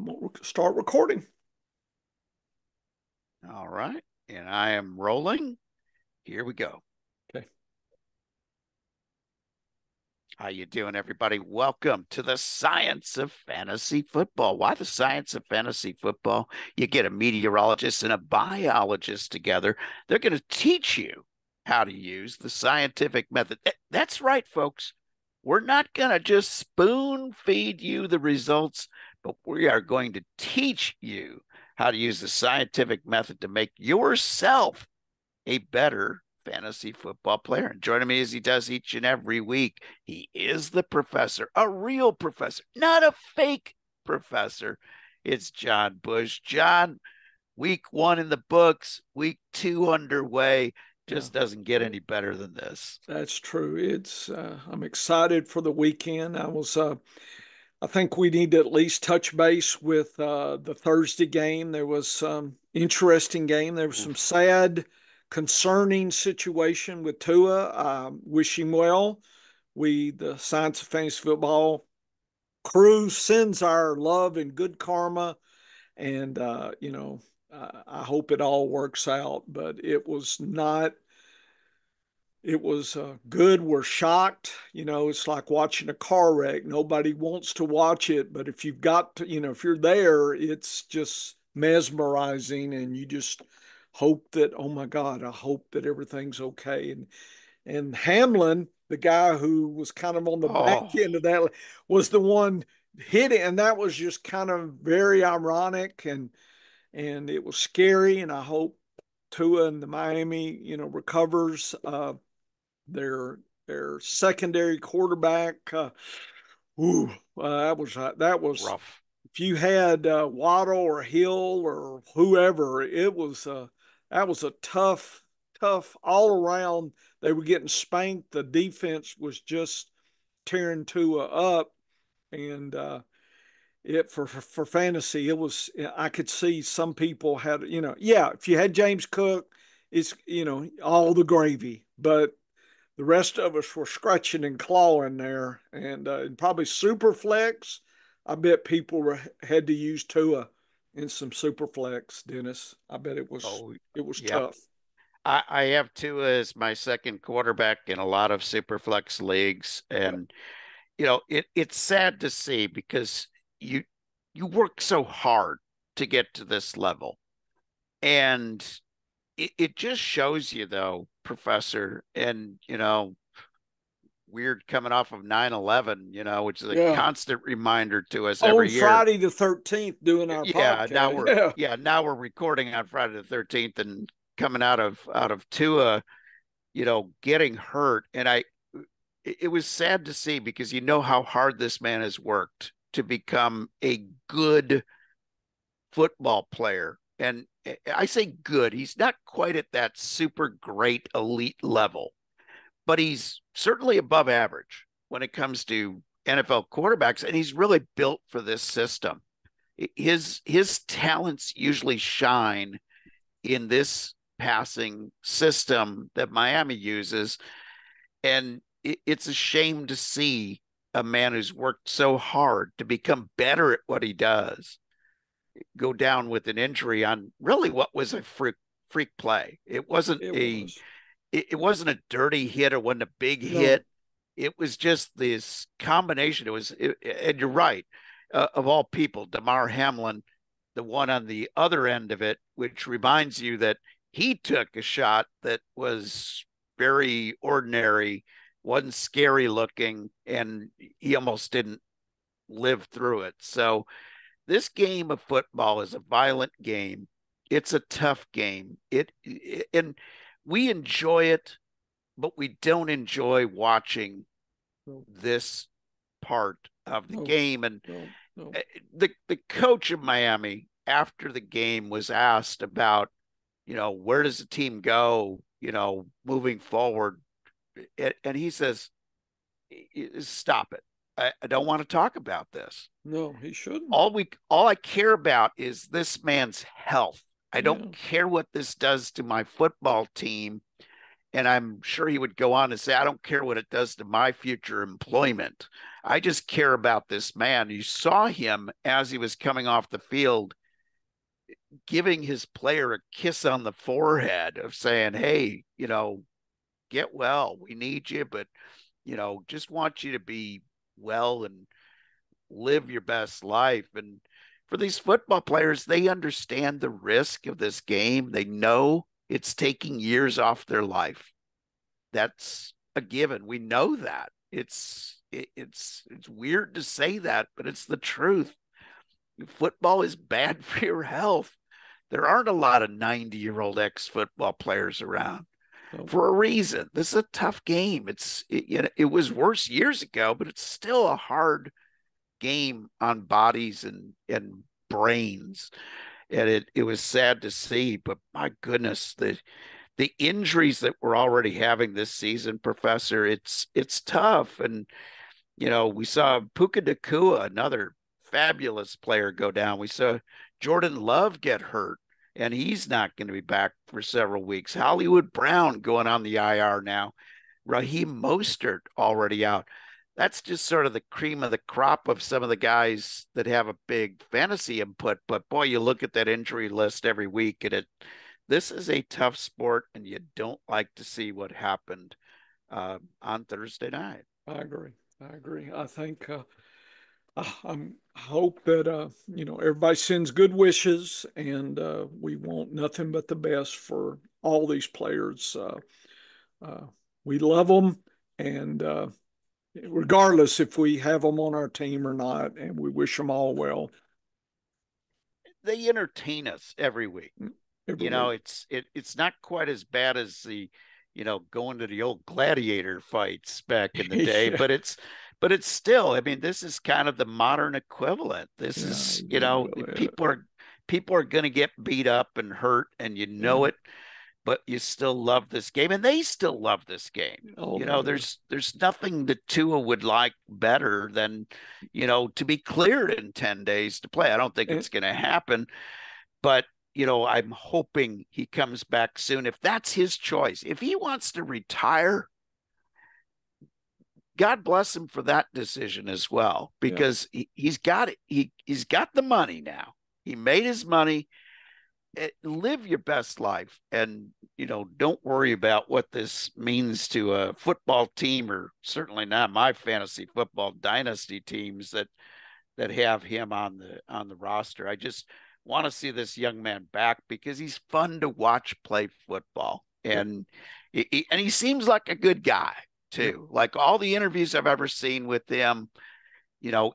I'm going to start recording. All right. And I am rolling. Here we go. Okay. How you doing, everybody? Welcome to the science of fantasy football. Why the science of fantasy football? You get a meteorologist and a biologist together. They're going to teach you how to use the scientific method. That's right, folks. We're not going to just spoon feed you the results, but we are going to teach you how to use the scientific method to make yourself a better fantasy football player. And joining me as he does each and every week, he is the professor, a real professor, not a fake professor. It's John Bush. John, week 1 in the books, week 2 underway. Just doesn't get any better than this. That's true. I'm excited for the weekend. I think we need to at least touch base with the Thursday game. There was some interesting game. There was some sad, concerning situation with Tua. Wish him well. The Science of Fantasy Football crew, sends our love and good karma. And, I hope it all works out, but it was not. It was good. We're shocked. It's like watching a car wreck. Nobody wants to watch it, but if you've got to, if you're there, it's just mesmerizing, and you just hope that, oh my God, I hope that everything's okay. And Hamlin, the guy who was kind of on the back Oh, end of that, was the one hit it, and that was just kind of very ironic, and it was scary. And I hope Tua and the Miami, recovers. Their secondary quarterback. That was rough. if you had Waddle or Hill or whoever, that was a tough all around. They were getting spanked. The defense was just tearing Tua up, and it for fantasy, it was. I could see some people had, yeah. If you had James Cook, it's all the gravy, but the rest of us were scratching and clawing there, and probably super flex. I bet had to use Tua in some super flex, Dennis. I bet Oh, it was yep. tough. I have Tua as my second quarterback in a lot of super flex leagues. Yeah. And it's sad to see because you you work so hard to get to this level. And it just shows you though, Professor, and weird coming off of 9/11, which is a Yeah. constant reminder to us On every year. Friday the 13th, doing our Yeah, podcast. Yeah. now we're recording on Friday the 13th and coming out of Tua, getting hurt. And it was sad to see because you know how hard this man has worked to become a good football player. And I say good, he's not quite at that super great elite level, but he's certainly above average when it comes to NFL quarterbacks. And he's really built for this system. His talents usually shine in this passing system that Miami uses. And it's a shame to see a man who's worked so hard to become better at what he does go down with an injury on really what was a freak play. It wasn't It a was. it wasn't a dirty hit or wasn't a big No. hit. It was just this combination. And you're right. Of all people, Damar Hamlin, the one on the other end of it, which reminds you that he took a shot that was very ordinary, wasn't scary looking, and he almost didn't live through it. So this game of football is a violent game. It's a tough game. And we enjoy it, but we don't enjoy watching No. this part of the No. game. And No. No. the coach of Miami after the game was asked about, where does the team go, moving forward, and he says, "Stop it. I don't want to talk about this. No. He shouldn't. All I care about is this man's health. I Yeah. don't care what this does to my football team." And I'm sure he would go on to say, I don't care what it does to my future employment. I just care about this man. You saw him as he was coming off the field giving his player a kiss on the forehead of saying, hey, get well. We need you, but, just want you to be well and live your best life. And for these football players, they understand the risk of this game. They know it's taking years off their life. That's a given. We know that. It's weird to say that, but it's the truth. Football is bad for your health. There aren't a lot of 90-year-old ex-football players around for a reason. This is a tough game. It was worse years ago, but it's still a hard game on bodies and brains. And it was sad to see, but my goodness, the injuries that we're already having this season, Professor, it's tough. And we saw Puka Nacua, another fabulous player, go down. We saw Jordan Love get hurt, and he's not going to be back for several weeks. Hollywood Brown going on the IR now. Raheem Mostert already out. That's just sort of the cream of the crop of some of the guys that have a big fantasy input. But boy, you look at that injury list every week, and this is a tough sport, and you don't like to see what happened on Thursday night. I agree. I agree. I think I hope that everybody sends good wishes, and we want nothing but the best for all these players. Uh, we love them, and regardless if we have them on our team or not, and we wish them all well. They entertain us every week. Every week. It's not quite as bad as the going to the old gladiator fights back in the day, Yeah. but it's still, I mean, this is kind of the modern equivalent. This Yeah, is, really. people are going to get beat up and hurt, and Yeah. it, but you still love this game, and they still love this game. Oh, they do. There's nothing that Tua would like better than, to be cleared in 10 days to play. I don't think And, it's going to happen, but I'm hoping he comes back soon. If that's his choice, if he wants to retire, God bless him for that decision as well, yeah. because he's got it. He's got the money now. He made his money. Live your best life, and don't worry about what this means to a football team, or certainly not my fantasy football dynasty teams that have him on the roster. I just want to see this young man back because he's fun to watch play football, Yep. and he seems like a good guy Yep. too. Like all the interviews I've ever seen with him,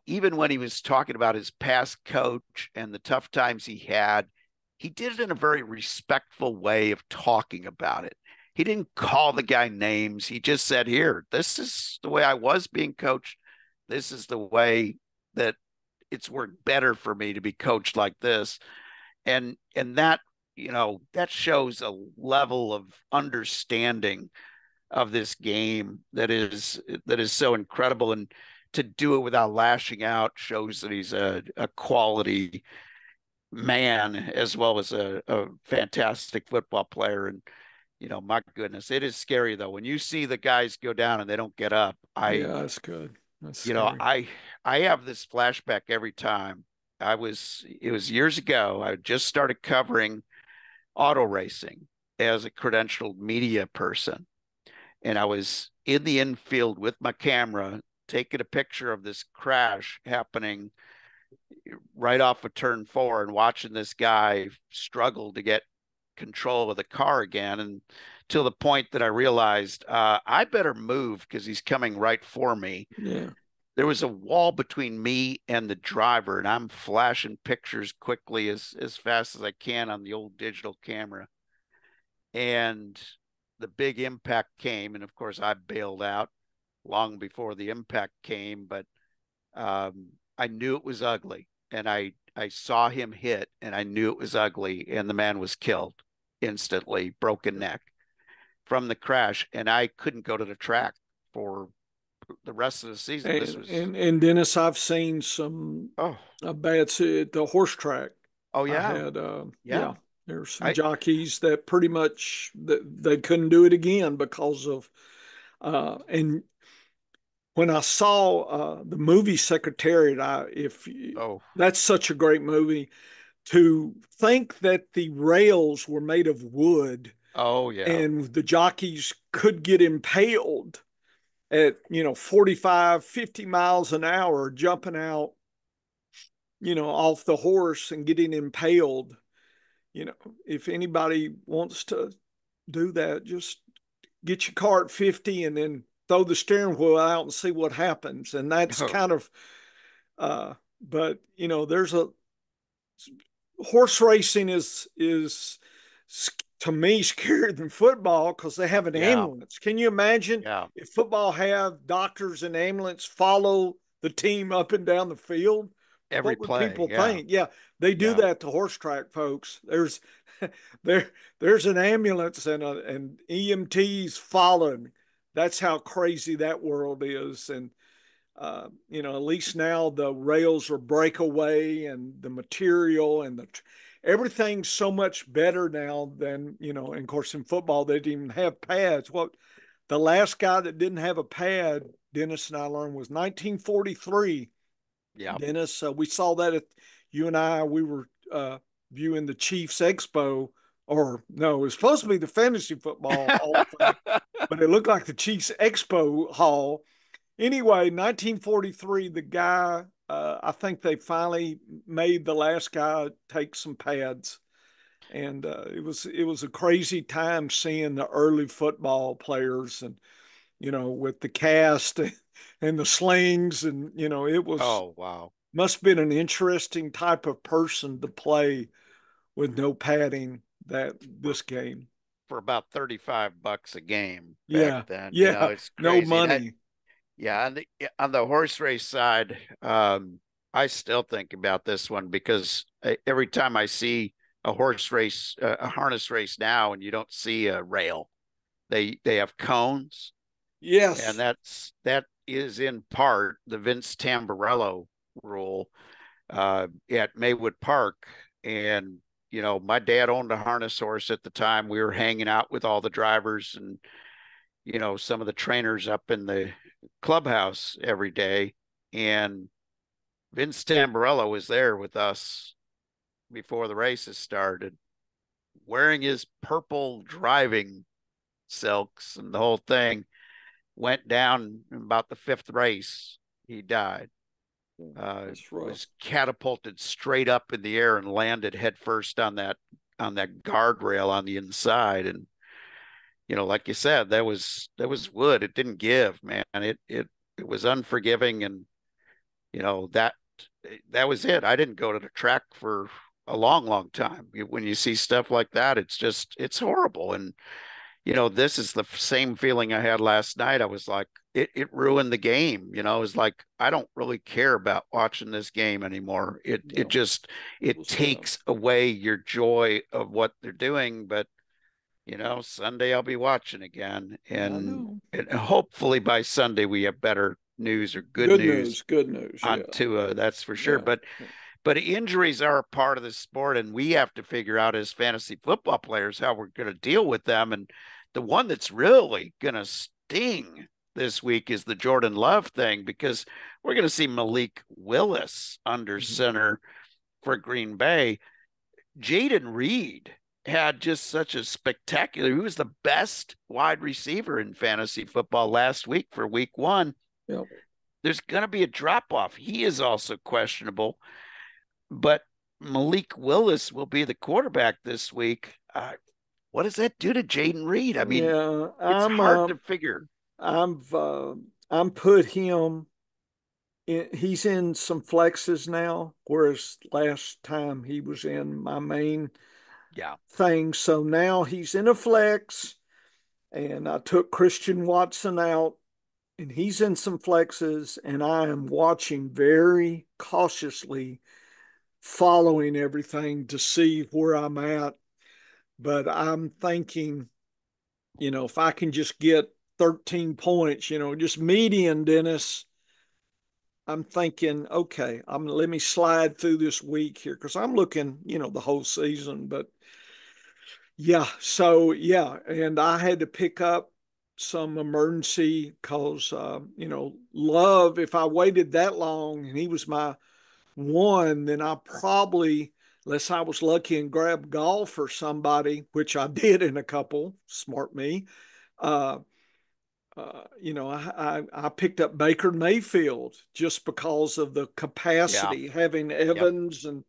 even when he was talking about his past coach and the tough times he did it in a very respectful way of talking about it. He didn't call the guy names. He just said, here, this is the way I was being coached. This is the way that it's worked better for me to be coached like this. And that, that shows a level of understanding of this game that is so incredible. And to do it without lashing out shows that he's a quality man as well as a fantastic football player. And my goodness, it is scary though when you see the guys go down and they don't get up. Yeah, that's good. That's scary. I have this flashback every time. It was years ago. I just started covering auto racing as a credentialed media person, and I was in the infield with my camera taking a picture of this crash happening right off of turn 4 and watching this guy struggle to get control of the car again, and till the point that I realized I better move because he's coming right for me. Yeah. There was a wall between me and the driver, and I'm flashing pictures quickly as fast as I can on the old digital camera. And the big impact came, and of course I bailed out long before the impact came, but I knew it was ugly, and I saw him hit, and I knew it was ugly, and the man was killed instantly, broken neck from the crash, and I couldn't go to the track for the rest of the season. This And was and Dennis, I've seen some oh bad at the horse track. oh I yeah had yeah yeah, There's some I jockeys that pretty much they couldn't do it again because of and when I saw the movie Secretariat, oh that's such a great movie. To think that the rails were made of wood oh yeah, and the jockeys could get impaled at 45, 50 miles an hour jumping out off the horse and getting impaled. you know if anybody wants to do that, just get your car at 50 and then throw the steering wheel out and see what happens. And that's oh kind of but there's a horse racing is to me scarier than football because they have an yeah, ambulance. Can you imagine yeah. if football have doctors and ambulance follow the team up and down the field? Every What would play, people yeah, think? Yeah, they do yeah. that to horse track folks. There there's an ambulance and EMTs following. That's how crazy that world is. And at least now the rails are breakaway and the material and everything's so much better now than, and of course in football, they didn't even have pads. What the last guy that didn't have a pad, Dennis and I learned, was 1943. Yeah. Dennis, we saw that at you and I, we were viewing the Chiefs Expo, or no, it was supposed to be the Fantasy Football Hall of Fame, but it looked like the Chiefs Expo Hall. Anyway, 1943, the guy, I think they finally made the last guy take some pads. And it was a crazy time seeing the early football players and, with the cast and the slings. And, it was, Oh wow. must have been an interesting type of person to play with no padding For this game. for about $35 a game back Yeah. then. Yeah. It's No crazy. And money. yeah, on the horse race side, I still think about this one because every time I see a horse race, a harness race now, and you don't see a rail, they have cones, and Yes. that is in part the Vince Tamburello rule at Maywood Park. And my dad owned a harness horse at the time. We were hanging out with all the drivers and some of the trainers up in the clubhouse every day. And Vince Tamburello was there with us before the races started, wearing his purple driving silks and the whole thing. Went down in about the fifth race. He died. That's rough. Was catapulted straight up in the air and landed headfirst on that guardrail on the inside. And like you said, that was wood. It didn't give, man. It was unforgiving. And that was it. I didn't go to the track for a long, long time. When you see stuff like that, it's horrible. And this is the same feeling I had last night. I was like, it ruined the game. It was like, I don't really care about watching this game anymore. It No, just, it it was sad. takes away your joy of what they're doing. But, Sunday I'll be watching again. I And, know. and hopefully by Sunday we have better news or good Good news news. Good news. on Yeah. Tua, that's for sure. Yeah. But injuries are a part of the sport, and we have to figure out as fantasy football players how we're going to deal with them. And the one that's really going to sting this week is the Jordan Love thing, because we're going to see Malik Willis under Mhm. center for Green Bay. Jaden Reed had just such a spectacular, he was the best wide receiver in fantasy football last week for week one. Yep. There's going to be a drop off. He is also questionable, but Malik Willis will be the quarterback this week. What does that do to Jaden Reed? I mean, Yeah. it's hard to figure. I've I'm put him in, he's in some flexes now, whereas last time he was in my main Yeah. thing. So now he's in a flex, and I took Christian Watson out, and he's in some flexes, and I am watching very cautiously, following everything to see where I'm at. But I'm thinking, if I can just get 13 points, just median, Dennis, I'm thinking, okay, let me slide through this week here because I'm looking, the whole season. But Yeah. So yeah, and I had to pick up some emergency because Love. If I waited that long and he was my one, then I probably, unless I was lucky and grabbed golf or somebody, which I did in a couple, smart me. Uh, I picked up Baker Mayfield just because of the Yeah. capacity, having Yep. Evans and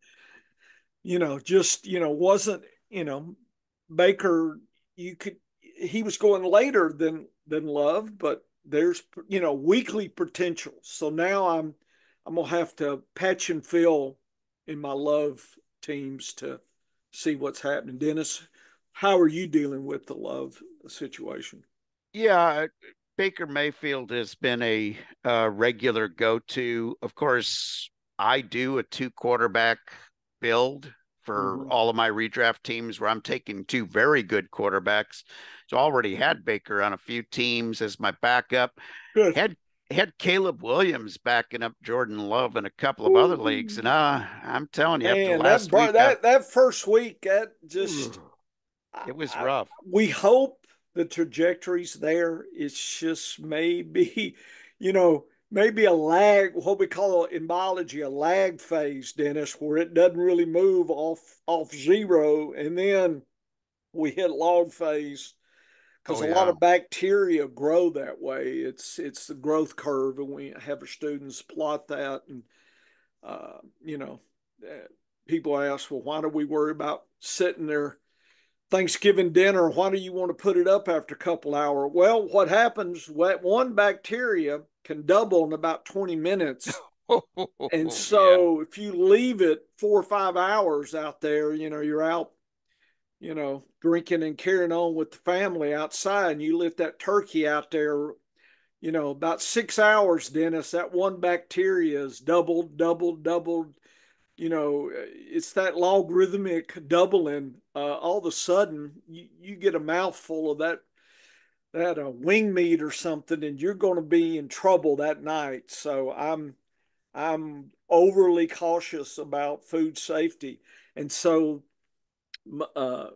just wasn't Baker. You could he was going later than Love, but there's weekly potential. So now I'm gonna have to patch and fill in my Love teams to see what's happening. Dennis, how are you dealing with the Love situation? Yeah. Baker Mayfield has been a regular go-to. Of course, I do a two quarterback build for Mm-hmm. all of my redraft teams where I'm taking two very good quarterbacks. So I already had Baker on a few teams as my backup. Good. Had had Caleb Williams backing up Jordan Love in a couple of other leagues, and Ooh, I'm telling you, after man, that last week, that first week, that just it was rough. we hope the trajectory's there. It's just maybe, maybe a lag, what we call in biology, a lag phase, Dennis, where it doesn't really move off zero, and then we hit log phase because Oh a lot yeah. of bacteria grow that way. It's the growth curve, and we have our students plot that, and uh, you know, uh, people ask, well, why do we worry about sitting there Thanksgiving dinner? Why do you want to put it up after a couple hours? Well, what happens, one bacteria can double in about 20 minutes. And Yeah. so if you leave it 4 or 5 hours out there, you're out, drinking and carrying on with the family outside, and you let that turkey out there, about 6 hours, Dennis, that one bacteria is doubled, doubled, doubled. It's that logarithmic doubling. All of a sudden, you get a mouthful of that wing meat or something, and you're going to be in trouble that night. So I'm overly cautious about food safety, and so uh,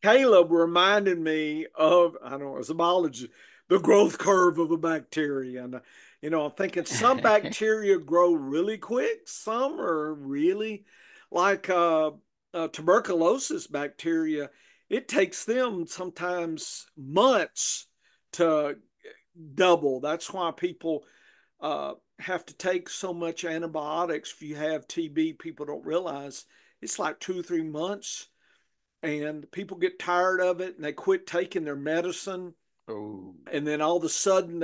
Caleb reminded me of, I don't know, as a biologist, the growth curve of a bacteria. And, I'm thinking some bacteria grow really quick, some are really like tuberculosis bacteria. It takes them sometimes months to double. That's why people have to take so much antibiotics. If you have TB, people don't realize it's like 2 or 3 months, and people get tired of it and they quit taking their medicine, Oh. and then all of a sudden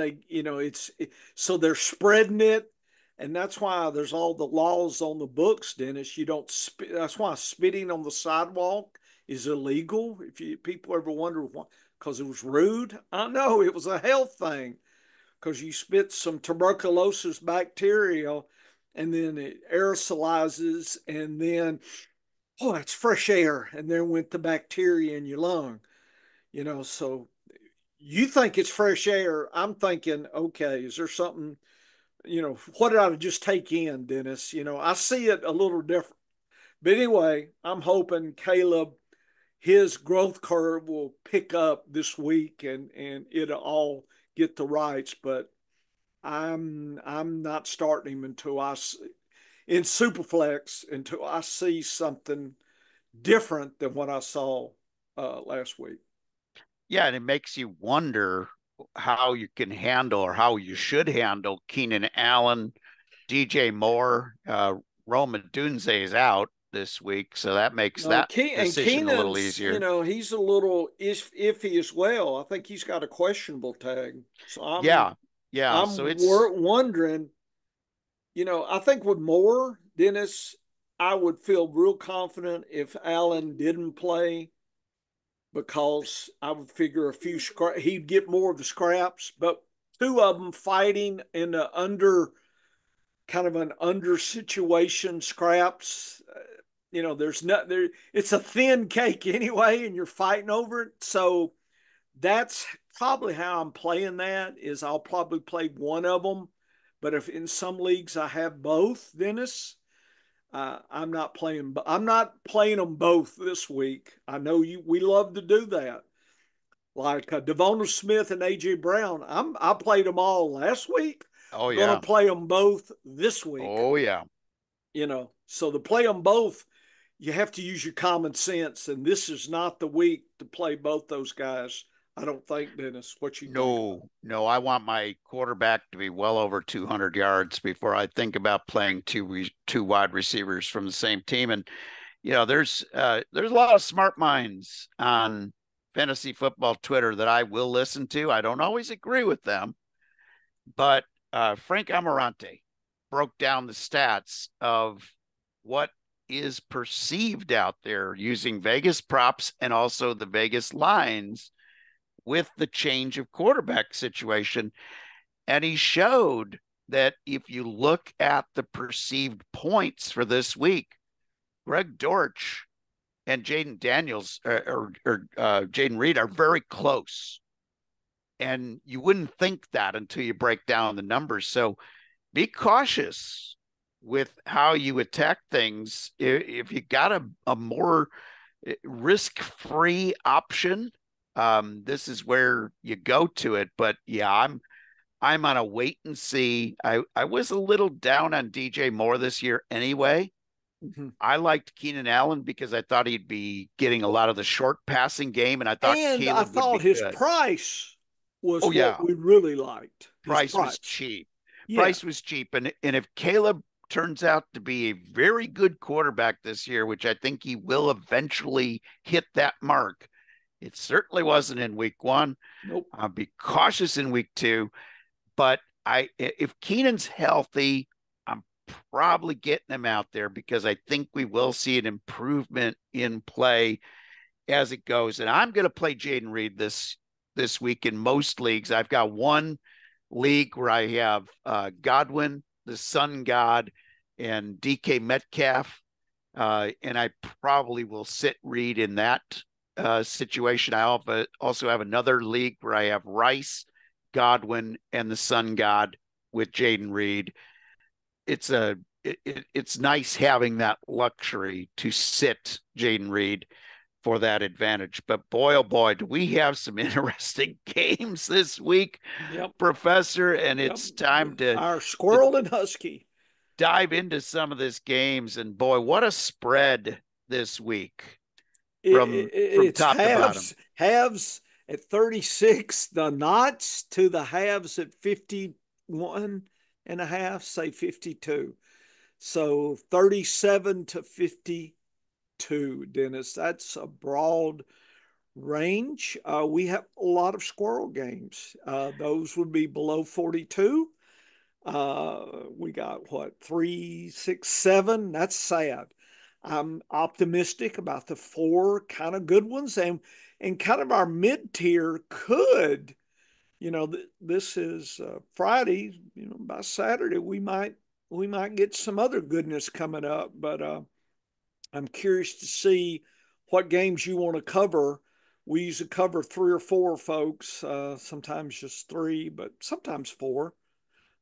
so they're spreading it. And that's why there's all the laws on the books, Dennis. You don't That's why spitting on the sidewalk is illegal. If you people ever wonder why, because it was rude, I know it was a health thing, because you spit some tuberculosis bacteria, and then it aerosolizes, and then, oh, that's fresh air, and then went the bacteria in your lung. So you think it's fresh air. I'm thinking, okay, is there something, what did I just take in, Dennis? I see it a little different. But anyway, I'm hoping Caleb, his growth curve will pick up this week, and it'll all get the rights. But I'm not starting him until in Superflex, until I see something different than what I saw last week. Yeah, and it makes you wonder how you can handle or how you should handle Keenan Allen, DJ Moore. Rome Dunze is out this week, so that makes No, that decision a little Keenan's, easier. he's a little iffy as well. I think he's got a questionable tag. So Yeah, yeah. So I'm it's wondering, I think with Moore, Dennis, I would feel real confident if Allen didn't play, because I would figure he'd get more of the scraps, but two of them fighting in the under, kind of an under situation, scraps. There's not there. It's a thin cake anyway, and you're fighting over it. So that's probably how I'm playing that. Is I'll probably play one of them, but if in some leagues I have both, Dennis, I'm not playing, but I'm not playing them both this week. I know we love to do that. Like Devonta Smith and AJ Brown, I played them all last week. Oh I'm gonna yeah. play them both this week. Oh yeah. So to play them both, you have to use your common sense, and this is not the week to play both those guys. I don't think, Dennis. What you think about No, no, I want my quarterback to be well over 200 yards before I think about playing two wide receivers from the same team. And there's a lot of smart minds on fantasy football Twitter that I will listen to. I don't always agree with them, but Frank Amarante broke down the stats of what is perceived out there using Vegas props and also the Vegas lines with the change of quarterback situation. And he showed that if you look at the perceived points for this week, Greg Dortch and Jaden Daniels or Jaden Reed are very close. And you wouldn't think that until you break down the numbers. So be cautious with how you attack things. If you got a more risk-free option, this is where you go to it. But yeah, I'm on a wait and see. I was a little down on DJ Moore this year anyway. it? I liked Keenan Allen because I thought he'd be getting a lot of the short passing game, and I thought And I Caleb would thought be his good. price was Oh what yeah, we really liked. His price was price. cheap. Yeah. Price was cheap, and if Caleb turns out to be a very good quarterback this year, which I think he will eventually hit that mark, it certainly wasn't in week one. Nope. I'll be cautious in week two, but if Keenan's healthy, I'm probably getting him out there because I think we will see an improvement in play as it goes. And I'm going to play Jaden Reed this week in most leagues. I've got one league where I have Godwin, the Sun God, and DK Metcalf. And I probably will sit Reed in that situation. I also have another league where I have Rice, Godwin, and the Sun God with Jaden Reed. It's nice having that luxury to sit Jaden Reed for that advantage. But boy, oh boy, do we have some interesting games this week, Yep. Professor, and Yep. it's time Our to squirrel and husky. dive into some of this games. And boy, what a spread this week from It's top to bottom. halves at 36, the knots to the halves at 51 and a half, say 52. So 37 to 52, Dennis. That's a broad range. We have a lot of squirrel games. Those would be below 42. We got what, 3, 6, 7? That's sad. I'm optimistic about the 4 kind of good ones, and kind of our mid tier could, this is Friday. By Saturday we might get some other goodness coming up. But I'm curious to see what games you want to cover. We usually cover 3 or 4 folks, sometimes just 3, but sometimes 4.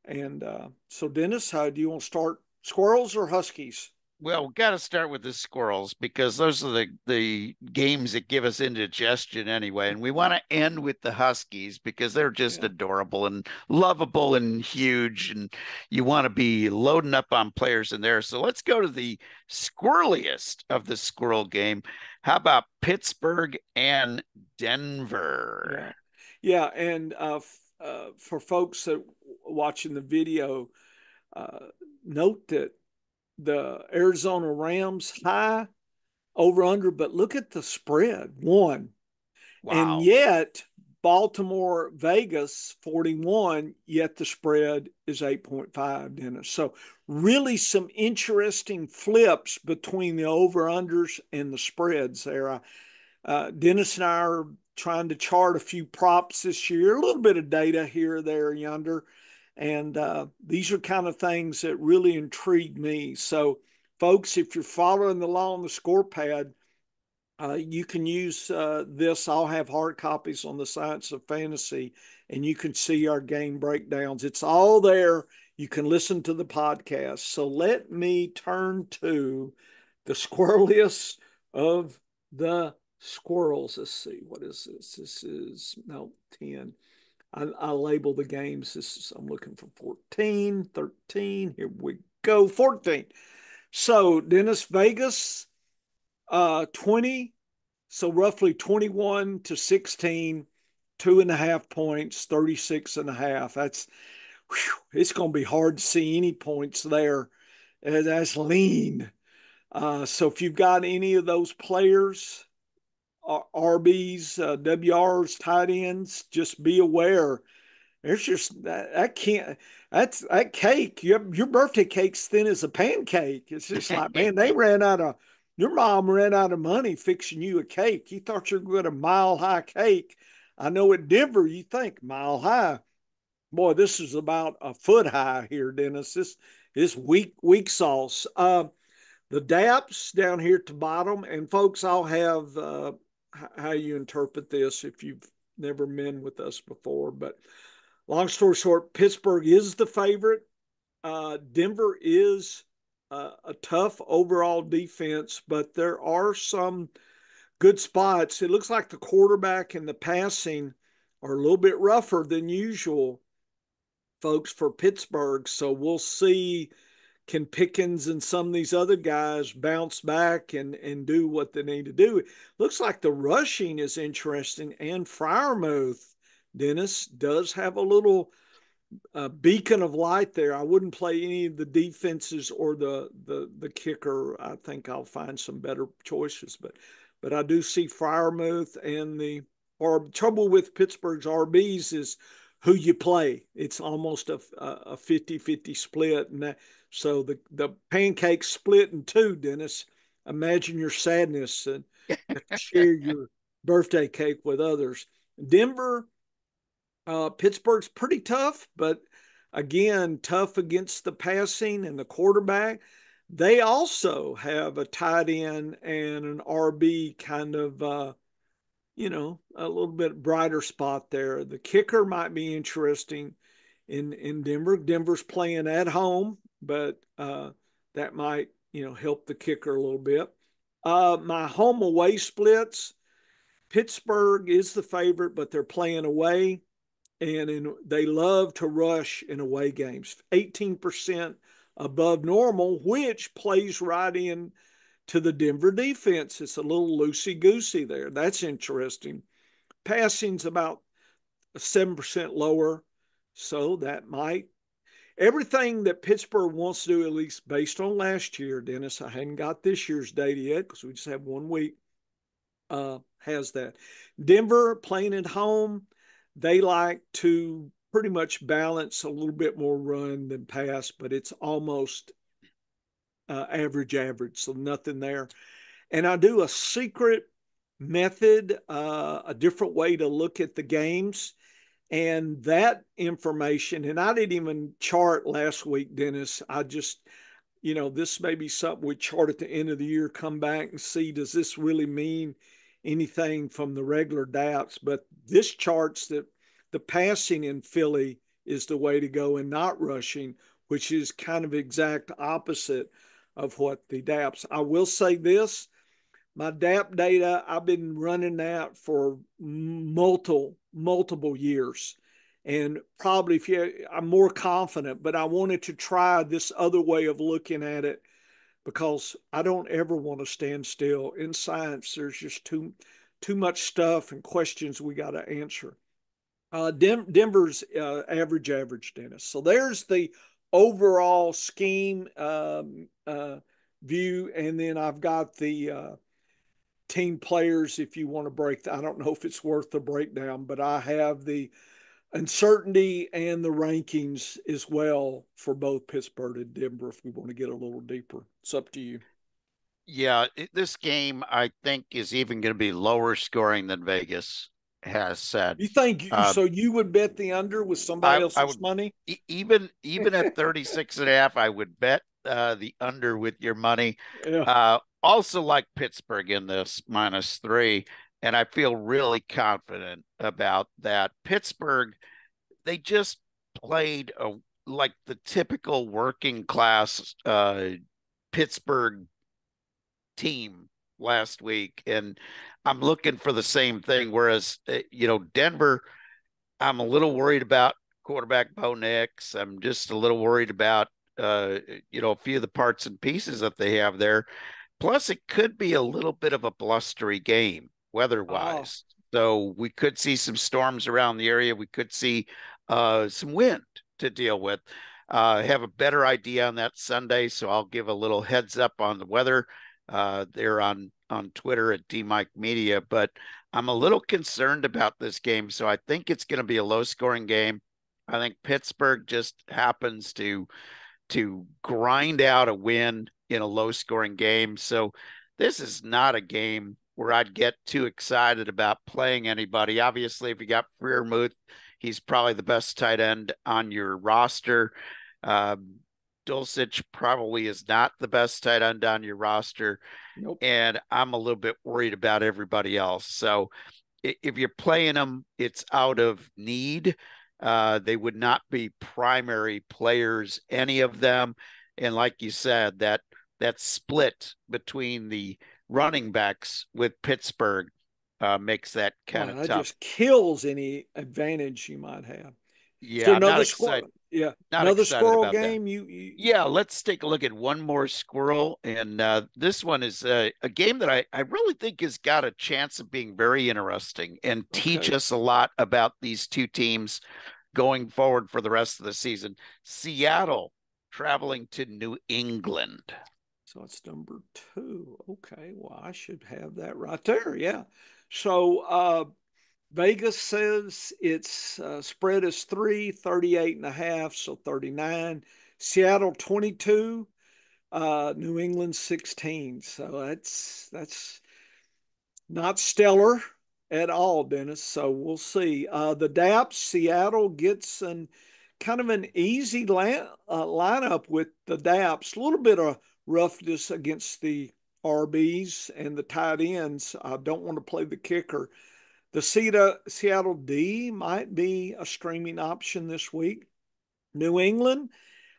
And so, Dennis, how do you want to start? Squirrels or Huskies? Well, we got to start with the squirrels because those are the games that give us indigestion anyway. And we want to end with the Huskies because they're just Yeah. adorable and lovable and huge. And you want to be loading up on players in there. So let's go to the squirreliest of the squirrel game. How about Pittsburgh and Denver? Yeah. Yeah. And for folks that watching the video, uh, note that the Arizona Rams high over under, but look at the spread 1. And Wow. yet, Baltimore, Vegas, 41, yet the spread is 8.5, Dennis. So, really, some interesting flips between the over unders and the spreads there. Dennis and I are trying to chart a few props this year, a little bit of data here, there, yonder. And these are kind of things that really intrigue me. So, folks, if you're following along the score pad, You can use this. I'll have hard copies on the Science of Fantasy, and you can see our game breakdowns. It's all there. You can listen to the podcast. So let me turn to the squirreliest of the squirrels. Let's see. What is this? This is no 10. I label the games. I'm looking for 14, 13. Here we go. 14. So Dennis, Vegas, 20, so roughly 21 to 16, 2.5 points, 36 and a half. That's, whew, it's going to be hard to see any points there. That's lean. So if you've got any of those players, RBs, WRs, tight ends, just be aware. There's just that can't. That's that cake. Your birthday cake's thin as a pancake. It's just like, man, they ran out of. Your mom ran out of money fixing you a cake. You thought you were going to mile high cake. I know at Denver you think mile high. Boy, this is about a foot high here, Dennis. This weak sauce. The DAPs down here at the bottom, and folks, I'll have how you interpret this if you've never been with us before. But long story short, Pittsburgh is the favorite. Denver is a tough overall defense, but there are some good spots. It looks like the quarterback and the passing are a little bit rougher than usual, folks, for Pittsburgh. So we'll see, can Pickens and some of these other guys bounce back and do what they need to do. Looks like the rushing is interesting, and Freiermuth, Dennis, does have a little beacon of light there. I wouldn't play any of the defenses or the kicker. I think I'll find some better choices, but I do see Freiermuth, and the or trouble with Pittsburgh's RBs is who you play. It's almost a 50-50 split, and so the pancake split in two, Dennis. Imagine your sadness and share your birthday cake with others. Denver, Pittsburgh's pretty tough, but again, tough against the passing and the quarterback. They also have a tight end and an RB kind of, a little bit brighter spot there. The kicker might be interesting in Denver. Denver's playing at home, but that might, help the kicker a little bit. My home away splits, Pittsburgh is the favorite, but they're playing away, and they love to rush in away games. 18% above normal, which plays right in to the Denver defense. It's a little loosey goosey there. That's interesting. Passing's about 7% lower, so that might. Everything that Pittsburgh wants to do, at least based on last year, Dennis, I hadn't got this year's data yet because we just have 1 week, has that. Denver playing at home, they like to pretty much balance a little bit more run than pass, but it's almost average, so nothing there. And I do a secret method, a different way to look at the games. And that information, and I didn't even chart last week, Dennis. I just, this may be something we chart at the end of the year, come back and see, does this really mean anything from the regular DAPs? But this charts that the passing in Philly is the way to go and not rushing, which is kind of exact opposite of what the DAPs. I will say this, my DAP data, I've been running that for multiple years. And probably I'm more confident, but I wanted to try this other way of looking at it because I don't ever want to stand still. In science, there's just too much stuff and questions we got to answer. Denver's average, Dennis. So there's the overall scheme view, and then I've got the team players. If you want to I don't know if it's worth the breakdown, but I have the uncertainty and the rankings as well for both Pittsburgh and Denver if we want to get a little deeper. It's up to you. Yeah, this game I think is even going to be lower scoring than Vegas has said. You think so? You would bet the under with somebody I else's would money? even at 36 and a half, I would bet the under with your money. Yeah. also like Pittsburgh in this -3, and I feel really confident about that. Pittsburgh, they just played like the typical working class Pittsburgh team last week, and I'm looking for the same thing. Whereas, Denver, I'm a little worried about quarterback Bo Nix. I'm just a little worried about, a few of the parts and pieces that they have there. Plus, it could be a little bit of a blustery game Oh, weather-wise. So we could see some storms around the area. We could see some wind to deal with. Have a better idea on that Sunday, so I'll give a little heads up on the weather there on Twitter at DMike Media. But I'm a little concerned about this game, so I think it's going to be a low-scoring game. I think Pittsburgh just happens to grind out a win in a low scoring game. So this is not a game where I'd get too excited about playing anybody. Obviously, if you got Freermuth, he's probably the best tight end on your roster. Dulcich probably is not the best tight end on your roster. nope. And I'm a little bit worried about everybody else. So if you're playing them, it's out of need. They would not be primary players, any of them. And like you said, that split between the running backs with Pittsburgh makes that kind Well, of that tough. just kills any advantage you might have. Is there Yeah, I'm not another excited. squirrel? Yeah, Not another excited squirrel about that. game. You Yeah, let's take a look at one more squirrel. And this one is a game that I really think has got a chance of being very interesting and teach okay? us a lot about these two teams going forward for the rest of the season. Seattle traveling to New England. So it's number two. Okay, well, I should have that right there. Yeah. So Vegas says its spread is 38 and a half, so 39. Seattle 22, New England 16. So that's not stellar at all, Dennis. So we'll see. The DAPS, Seattle gets an kind of an easy lineup with the DAPS. A little bit of roughness against the RBs and the tight ends. I don't want to play the kicker. The Seattle D might be a streaming option this week. New England,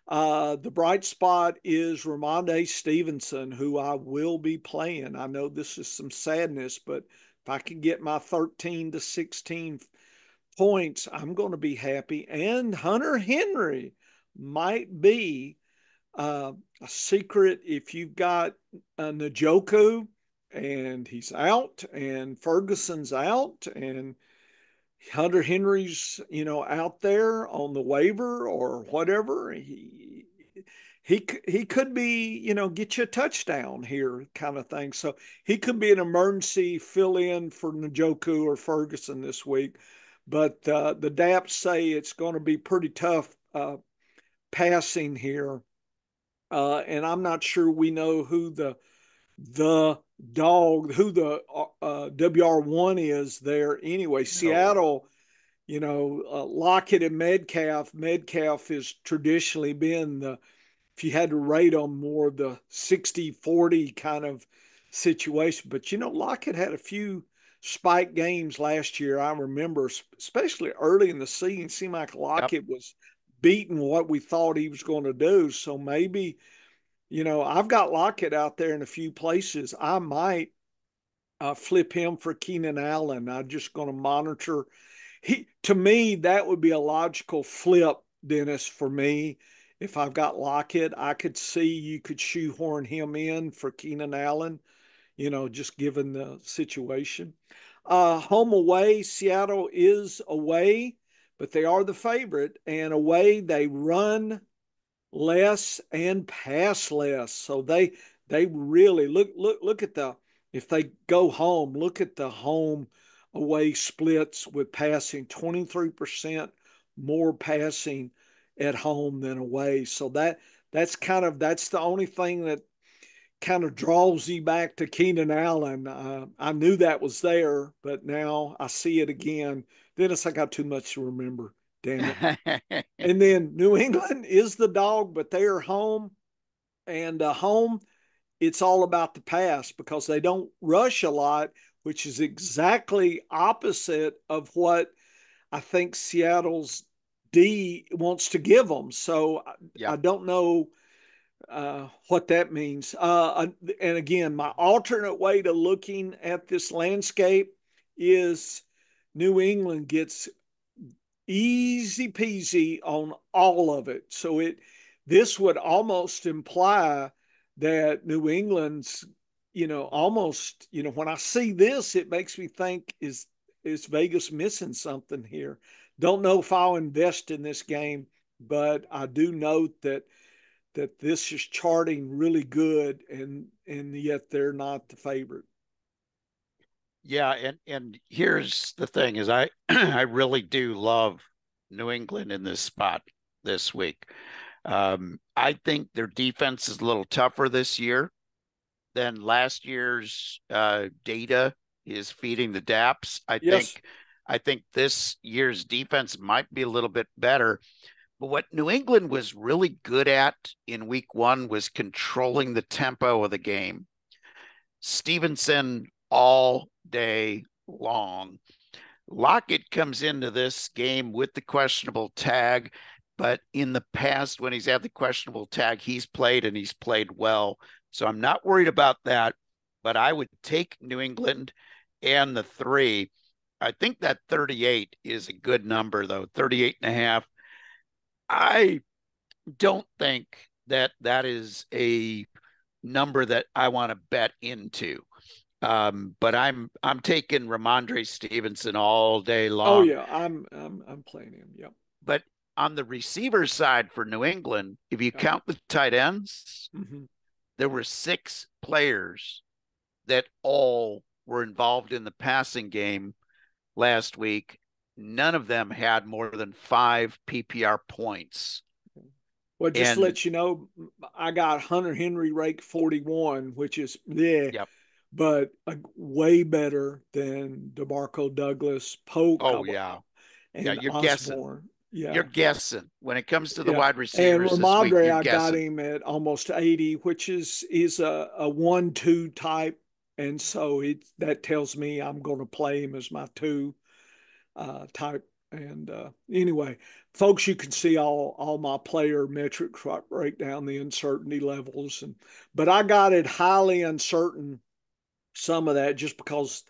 the bright spot is Ramondre Stevenson, who I will be playing. I know this is some sadness, but if I can get my 13 to 16 points, I'm going to be happy. And Hunter Henry might be a secret if you've got Njoku and he's out and Ferguson's out and Hunter Henry's, out there on the waiver or whatever. He could be, get you a touchdown here kind of thing. So he could be an emergency fill in for Njoku or Ferguson this week. But the DAPs say it's going to be pretty tough passing here. And I'm not sure we know who the dog, who the WR1 is there anyway. No. Seattle, Lockett and Metcalf. Metcalf has traditionally been if you had to rate them, more the 60-40 kind of situation. But, Lockett had a few spike games last year. I remember, especially early in the season, it seemed like Yep. Lockett was beating what we thought he was going to do. So maybe, I've got Lockett out there in a few places. I might flip him for Keenan Allen. I'm just going to monitor. To me, that would be a logical flip, Dennis, for me. If I've got Lockett, I could see you could shoehorn him in for Keenan Allen, just given the situation. Home away, Seattle is away, but they are the favorite. And away, they run less and pass less. So they really look at the if they go home, look at the home away splits with passing 23% more passing at home than away. So that's the only thing that kind of draws you back to Keenan Allen. I knew that was there, but now I see it again. Dennis, I got too much to remember. Damn it. And then New England is the dog, but they are home. And home, it's all about the pass because they don't rush a lot, which is exactly opposite of what I think Seattle's D wants to give them. So I Yep. don't know what that means. And again, my alternate way to looking at this landscape is New England gets easy peasy on all of it. So this would almost imply that New England's, almost, when I see this, it makes me think is Vegas missing something here? Don't know if I'll invest in this game, but I do note that this is charting really good, and yet they're not the favorite. Yeah, and here's the thing is I I really do love New England in this spot this week. I think their defense is a little tougher this year than last year's data is feeding the DAPS. Yes. I think this year's defense might be a little bit better. But what New England was really good at in week one was controlling the tempo of the game. Stevenson all day long. Lockett comes into this game with the questionable tag, but in the past, when he's had the questionable tag, he's played and he's played well. So I'm not worried about that, but I would take New England and the 3. I think that 38 is a good number, though. 38 and a half. I don't think that that is a number that I want to bet into. But I'm taking Ramondre Stevenson all day Oh long. yeah, I'm playing him. Yep. But on the receiver side for New England, if you Yep. count the tight ends, Mm-hmm. there were 6 players that all were involved in the passing game last week. None of them had more than 5 PPR points. Well, just to And let you know, I got Hunter Henry rake 41, which is yeah, yep. but way better than DeMarco Douglas, Polk, Oh yeah. Yeah, and you're guessing. Osborne. You're Yeah, guessing. When it comes to the yeah. wide And receivers this week, Ramondre, you're I got guessing. him at almost 80, which is a 1-2 type, and so that tells me I'm going to play him as my 2 type. And anyway, folks, you can see all my player metrics right break down the uncertainty levels, but I got it highly uncertain. Some of that just because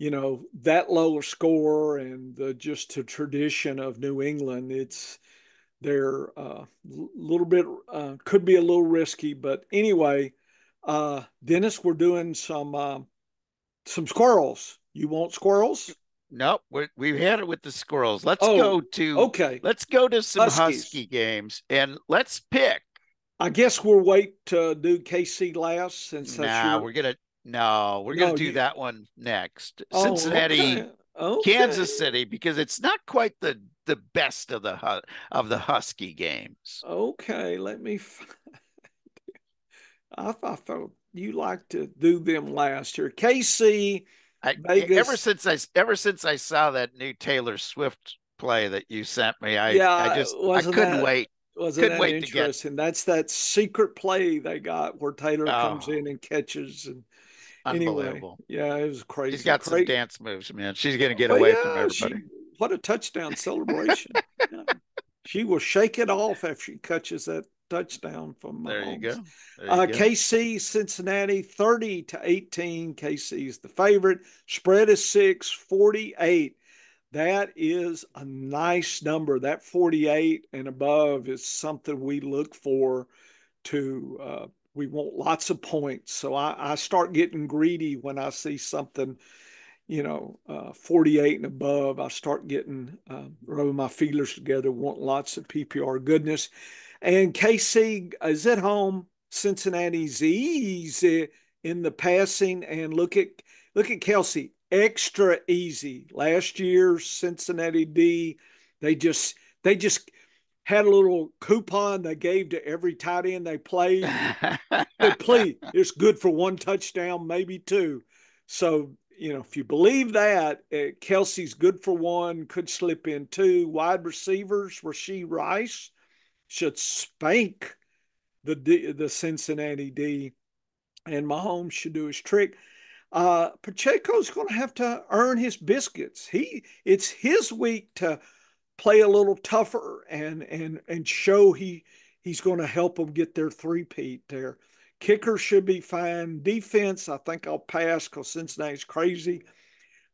that lower score and just the tradition of New England. They're a little bit could be a little risky, but anyway, Dennis, we're doing some squirrels. You want squirrels? Nope, we've had it with the squirrels. Oh, okay. Let's go to some Huskies. Husky games and let's pick. I guess we'll wait to do KC last since that's Nah, your. we're gonna no, we're gonna No, do you. that one next. Oh, Cincinnati, okay. Okay. Kansas City, because it's not quite the best of the Husky games. Okay. Let me. I thought you like to do them last year. KC, I Vegas. ever since I saw that new Taylor Swift play that you sent me, Yeah, I wasn't couldn't that wait. wasn't Couldn't that wait to get interesting? That's that secret play they got where Taylor comes oh in and catches. And anyway, unbelievable. yeah, it was She's crazy. got some Great. dance moves, man. She's gonna get Well, away from yeah, everybody. what a touchdown celebration. Yeah. She will shake it off after she catches that touchdown from There you Mahomes. go. There you go. KC, Cincinnati, 30-18. KC is the favorite. Spread is 6, 48. That is a nice number. That 48 and above is something we look for we want lots of points. So I start getting greedy when I see something 48 and above. I start getting rubbing my feelers together, want lots of PPR goodness. And KC is at home. Cincinnati's easy in the passing, and look at Kelsey, extra easy. Last year, Cincinnati D, they just they just had a little coupon they gave to every tight end they played. Said, please, it's good for 1 touchdown, maybe 2. So, if you believe that, Kelsey's good for 1, could slip in 2. Wide receivers, Rashee Rice should spank the Cincinnati D. and Mahomes should do his trick. Pacheco's going to have to earn his biscuits. It's his week to play a little tougher and show he's going to help them get their three-peat there. Kicker should be fine. Defense, I think I'll pass because Cincinnati's crazy.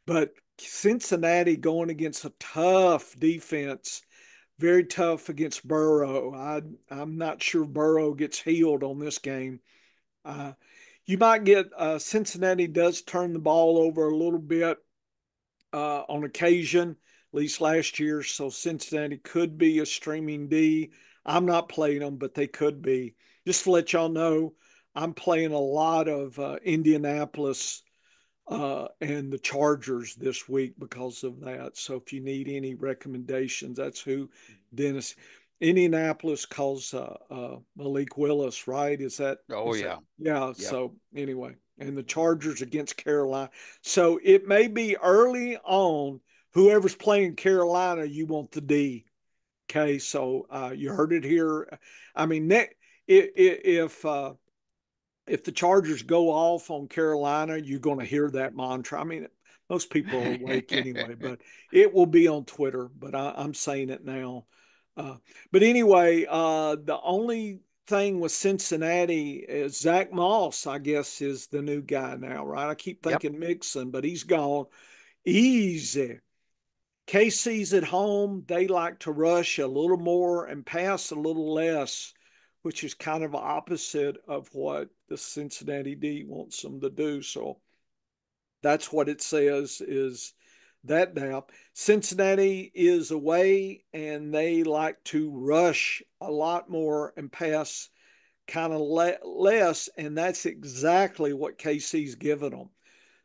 But Cincinnati going against a tough defense, very tough against Burrow. I'm not sure Burrow gets healed on this game. Uh, you might get Cincinnati does turn the ball over a little bit on occasion, at least last year. So Cincinnati could be a streaming D. I'm not playing them, but they could be. Just to let y'all know, I'm playing a lot of Indianapolis and the Chargers this week because of that. So if you need any recommendations, that's who Dennis. Indianapolis calls Malik Willis, right? Oh, is that yeah. yeah? Yep. So anyway, and the Chargers against Carolina. So it may be early on. Whoever's playing Carolina, you want the D. Okay, so you heard it here. I mean, if if the Chargers go off on Carolina, you're going to hear that mantra. I mean, most people are awake anyway, but it will be on Twitter. But I'm saying it now. Uh, but anyway, the only thing with Cincinnati is Zach Moss, I guess, is the new guy now, right? I keep Yep. thinking Mixon, but he's gone. Easy. KC's at home. They like to rush a little more and pass a little less, which is kind of opposite of what the Cincinnati D wants them to do. So that's what it says is that now. Cincinnati is away and they like to rush a lot more and pass kind of less. And that's exactly what KC's given them.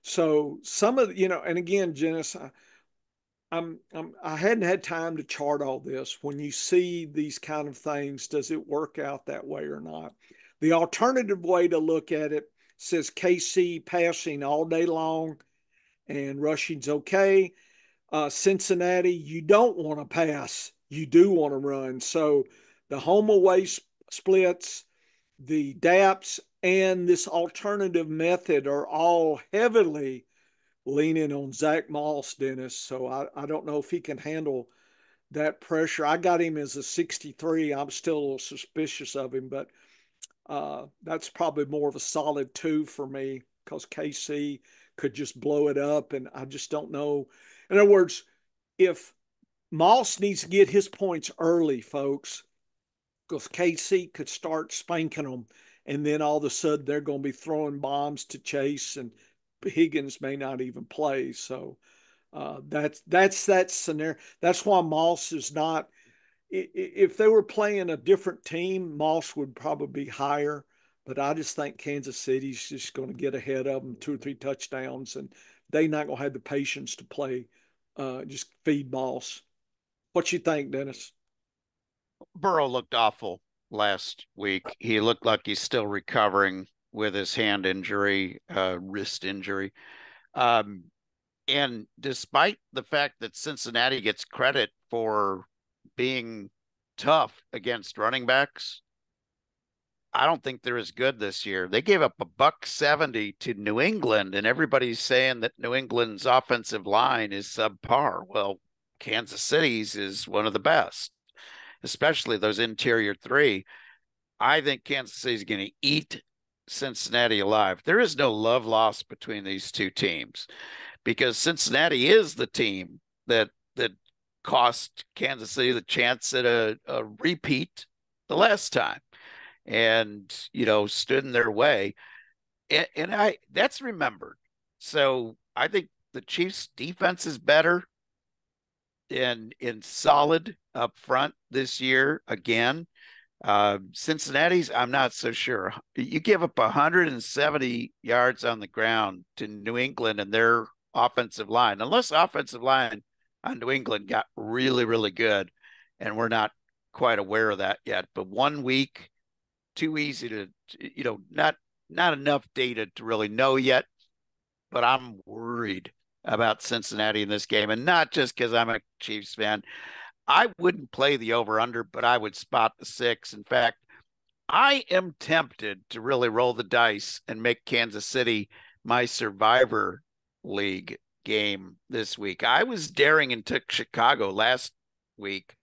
So some of and again, Janice, I hadn't had time to chart all this. When you see these kind of things, does it work out that way or not? The alternative way to look at it says KC passing all day long and rushing's okay. Cincinnati, you don't want to pass, you do want to run. So the home away splits, the DAPS, and this alternative method are all heavily leaning on Zach Moss, Dennis. So I don't know if he can handle that pressure. I got him as a 63. I'm still a little suspicious of him, but that's probably more of a solid 2 for me because KC could just blow it up. And I just don't know. In other words, if Moss needs to get his points early, folks, because KC could start spanking them. And then all of a sudden they're going to be throwing bombs to Chase and Higgins may not even play. So that's that scenario. That's why Moss is not. If they were playing a different team, Moss would probably be higher. But I just think Kansas City's just going to get ahead of them 2 or 3 touchdowns, and they're not going to have the patience to play. Just feed Moss. What you think, Dennis? Burrow looked awful last week. He looked like he's still recovering with his hand injury, wrist injury. Um, and despite the fact that Cincinnati gets credit for being tough against running backs, I don't think they're as good this year. They gave up $170 to New England, and everybody's saying that New England's offensive line is subpar. Well, Kansas City's is one of the best, especially those interior three. I think Kansas City's going to eat Cincinnati alive. There is no love lost between these two teams because Cincinnati is the team that cost Kansas City the chance at a repeat the last time and stood in their way. And I that's remembered. So I think the Chiefs defense is better in solid up front this year again. Cincinnati's, I'm not so sure. You give up 170 yards on the ground to New England and their offensive line, unless offensive line on New England got really, really good, and we're not quite aware of that yet. But 1 week, too easy to, not enough data to really know yet. But I'm worried about Cincinnati in this game, and not just because I'm a Chiefs fan. I wouldn't play the over under, but I would spot the 6. In fact, I am tempted to really roll the dice and make Kansas City my Survivor League game this week. I was daring and took Chicago last week,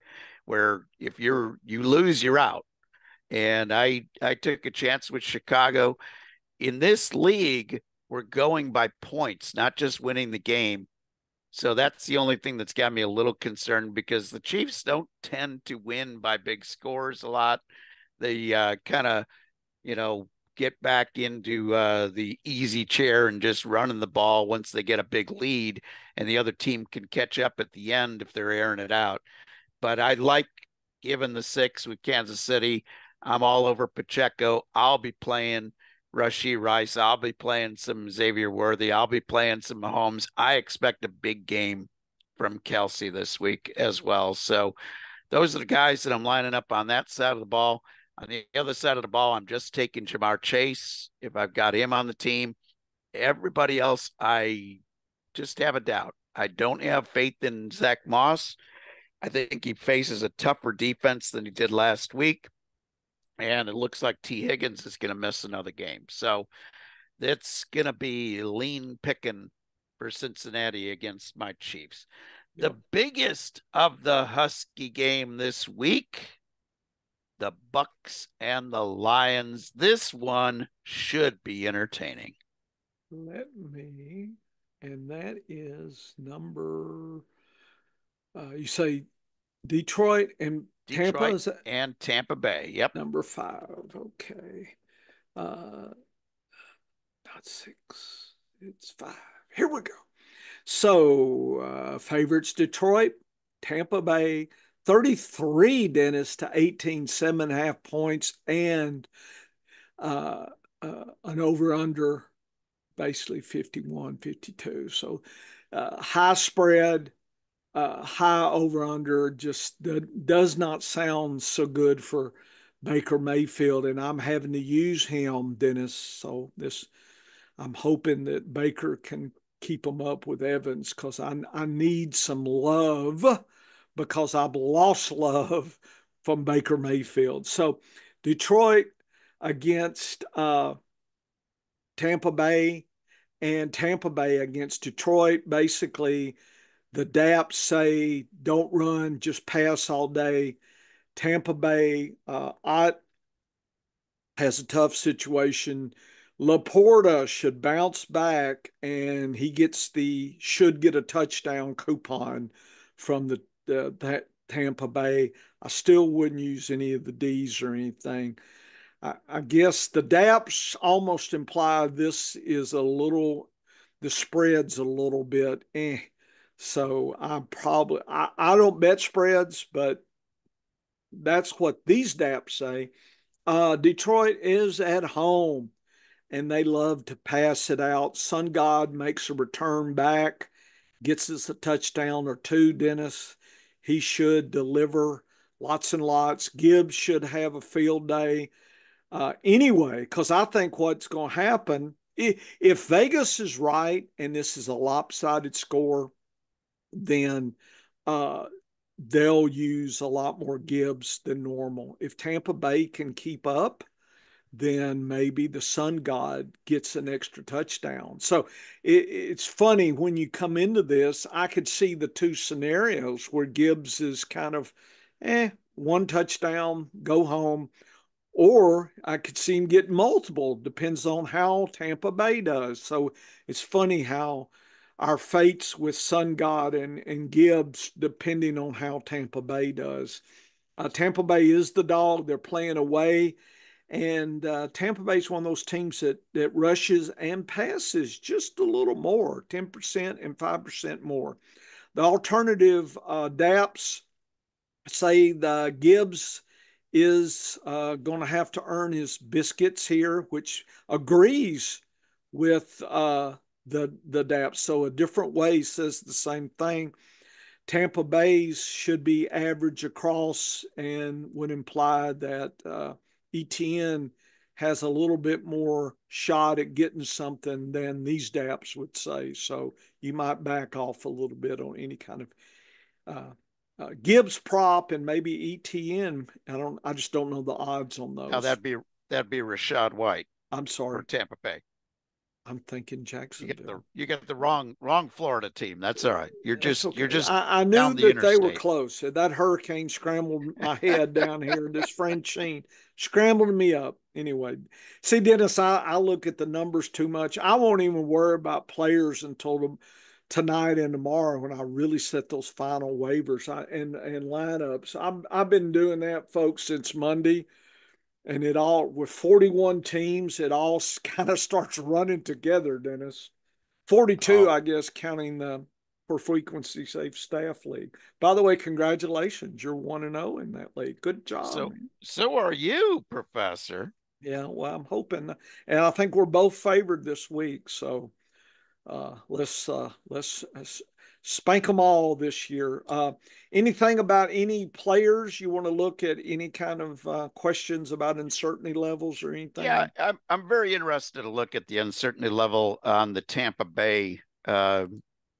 where if you lose, you're out. And I took a chance with Chicago. In this league, we're going by points, not just winning the game. So that's the only thing that's got me a little concerned, because the Chiefs don't tend to win by big scores a lot. They kind of, you know, get back into the easy chair and just running the ball once they get a big lead, and the other team can catch up at the end if they're airing it out. But I like giving the 6 with Kansas City. I'm all over Pacheco. I'll be playing Rashee Rice. I'll be playing some Xavier Worthy. I'll be playing some Mahomes. I expect a big game from Kelsey this week as well. So those are the guys that I'm lining up on that side of the ball. On the other side of the ball, I'm just taking Jamar Chase if I've got him on the team. Everybody else, I just have a doubt. I don't have faith in Zach Moss. I think he faces a tougher defense than he did last week. And it looks like T. Higgins is going to miss another game. So it's going to be lean picking for Cincinnati against my Chiefs. Yep. The biggest of the Husky game this week, the Bucks and the Lions. This one should be entertaining. And that is number, you say Detroit and Tampa? Detroit Is that and Tampa Bay. Yep. number 5? Okay. Not 6, it's 5. Here we go. So, favorites Detroit, Tampa Bay, 33, Dennis, to 18, 7.5 points, and an over under basically 51, 52. So, high spread, high over under just does not sound so good for Baker Mayfield, and I'm having to use him, Dennis. So I'm hoping that Baker can keep them up with Evans, because I need some love, because I've lost love from Baker Mayfield. So Detroit against Tampa Bay, and Tampa Bay against Detroit. Basically, the DAPs say don't run, just pass all day. Tampa Bay has a tough situation. Laporta should bounce back, and he should get a touchdown coupon from that Tampa Bay. I still wouldn't use any of the D's or anything. I guess the DAPs almost imply the spread's a little bit eh. So I don't bet spreads, but that's what these DAPs say. Detroit is at home, and they love to pass it out. Sun God makes a return back, gets us a touchdown or two, Dennis. He should deliver lots and lots. Gibbs should have a field day. Anyway, because I think what's going to happen, if Vegas is right and this is a lopsided score, then uh, they'll use a lot more Gibbs than normal. If Tampa Bay can keep up, then maybe the Sun God gets an extra touchdown. So it's funny when you come into this, I could see the two scenarios where Gibbs is kind of, one touchdown, go home, or I could see him get multiple. Depends on how Tampa Bay does. So it's funny how our fates with Sun God and Gibbs, depending on how Tampa Bay does. Tampa Bay is the dog. They're playing away. And Tampa Bay is one of those teams that rushes and passes just a little more, 10% and 5% more. The alternative DAPs say the Gibbs is going to have to earn his biscuits here, which agrees with the DAPs. So a different way says the same thing. Tampa Bay's should be average across, and would imply that ETN has a little bit more shot at getting something than these DAPs would say. So you might back off a little bit on any kind of Gibbs prop and maybe ETN. I just don't know the odds on Now those. that'd be Rashad White I'm for sorry. Tampa Bay. I'm thinking Jacksonville. You get the wrong Florida team. That's all right. That's You're okay. just I knew down the that they were interstate. close. That hurricane scrambled my head down here. This Francine scrambled me up. Anyway, see, Dennis, I look at the numbers too much. I won't even worry about players until tonight and tomorrow when I really set those final waivers and lineups. I've been doing that, folks, since Monday. And it all, with 41 teams, it all kind of starts running together, Dennis. 42, Oh, I guess, counting the for frequency safe staff league. By the way, congratulations. You're 1-0 in that league. Good job, so man. so are you, Professor? Yeah, well, I'm hoping. And I think we're both favored this week. So let's spank them all this year. Anything about any players you want to look at? Any kind of questions about uncertainty levels or Yeah, anything? I'm very interested to look at the uncertainty level on the Tampa Bay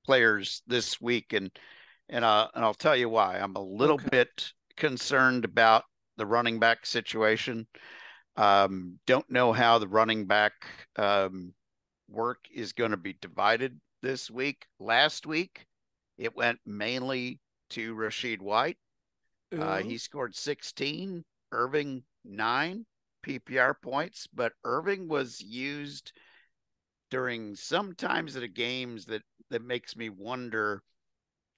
players this week, and I'll tell you why. I'm a little Okay. bit concerned about the running back situation. Don't know how the running back work is going to be divided this week. Last week, it went mainly to Rashid White. Yeah. He scored 16, Irving 9 PPR points, but Irving was used during some times of the games that makes me wonder,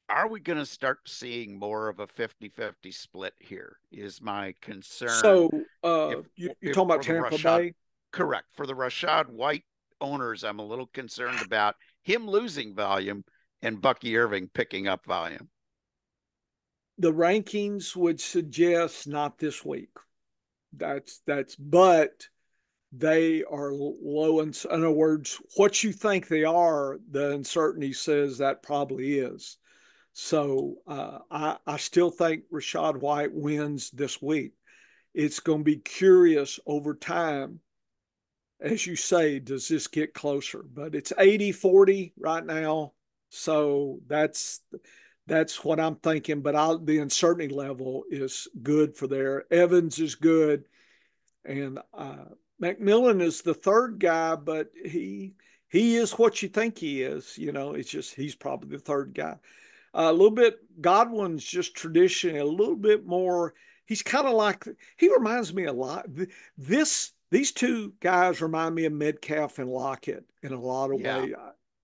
are we going to start seeing more of a 50-50 split here is my concern. So if you're if talking about for the Tampa Rashad Bay? Correct, for the Rashad White owners, I'm a little concerned about him losing volume and Bucky Irving picking up volume. The rankings would suggest not this week. But they are low. In other words, what you think they are, the uncertainty says that probably is. So I still think Rashad White wins this week. It's going to be curious over time. As you say, does this get closer? But it's 80-40 right now. So that's what I'm thinking. But the uncertainty level is good for there. Evans is good. And McMillan is the third guy, but he is what you think he is. It's just he's probably the third guy. A little bit Godwin's just traditionally a little bit more. He's kind of like he reminds me a lot. These two guys remind me of Metcalf and Lockett in a lot of Yeah, ways.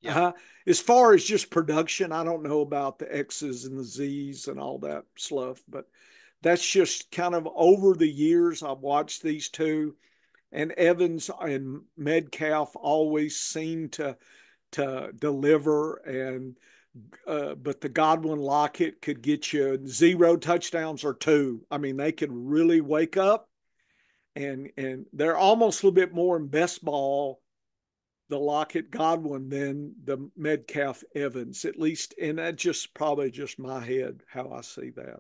yeah. As far as just production, I don't know about the X's and the Z's and all that stuff, but that's just kind of over the years I've watched these two, and Evans and Metcalf always seem to deliver, and but the Godwin Lockett could get you 0 touchdowns or two. I mean, they could really wake up, and they're almost a little bit more in best ball, the Lockett Godwin, than the Metcalf Evans, at least. And that's just probably just my head how I see that.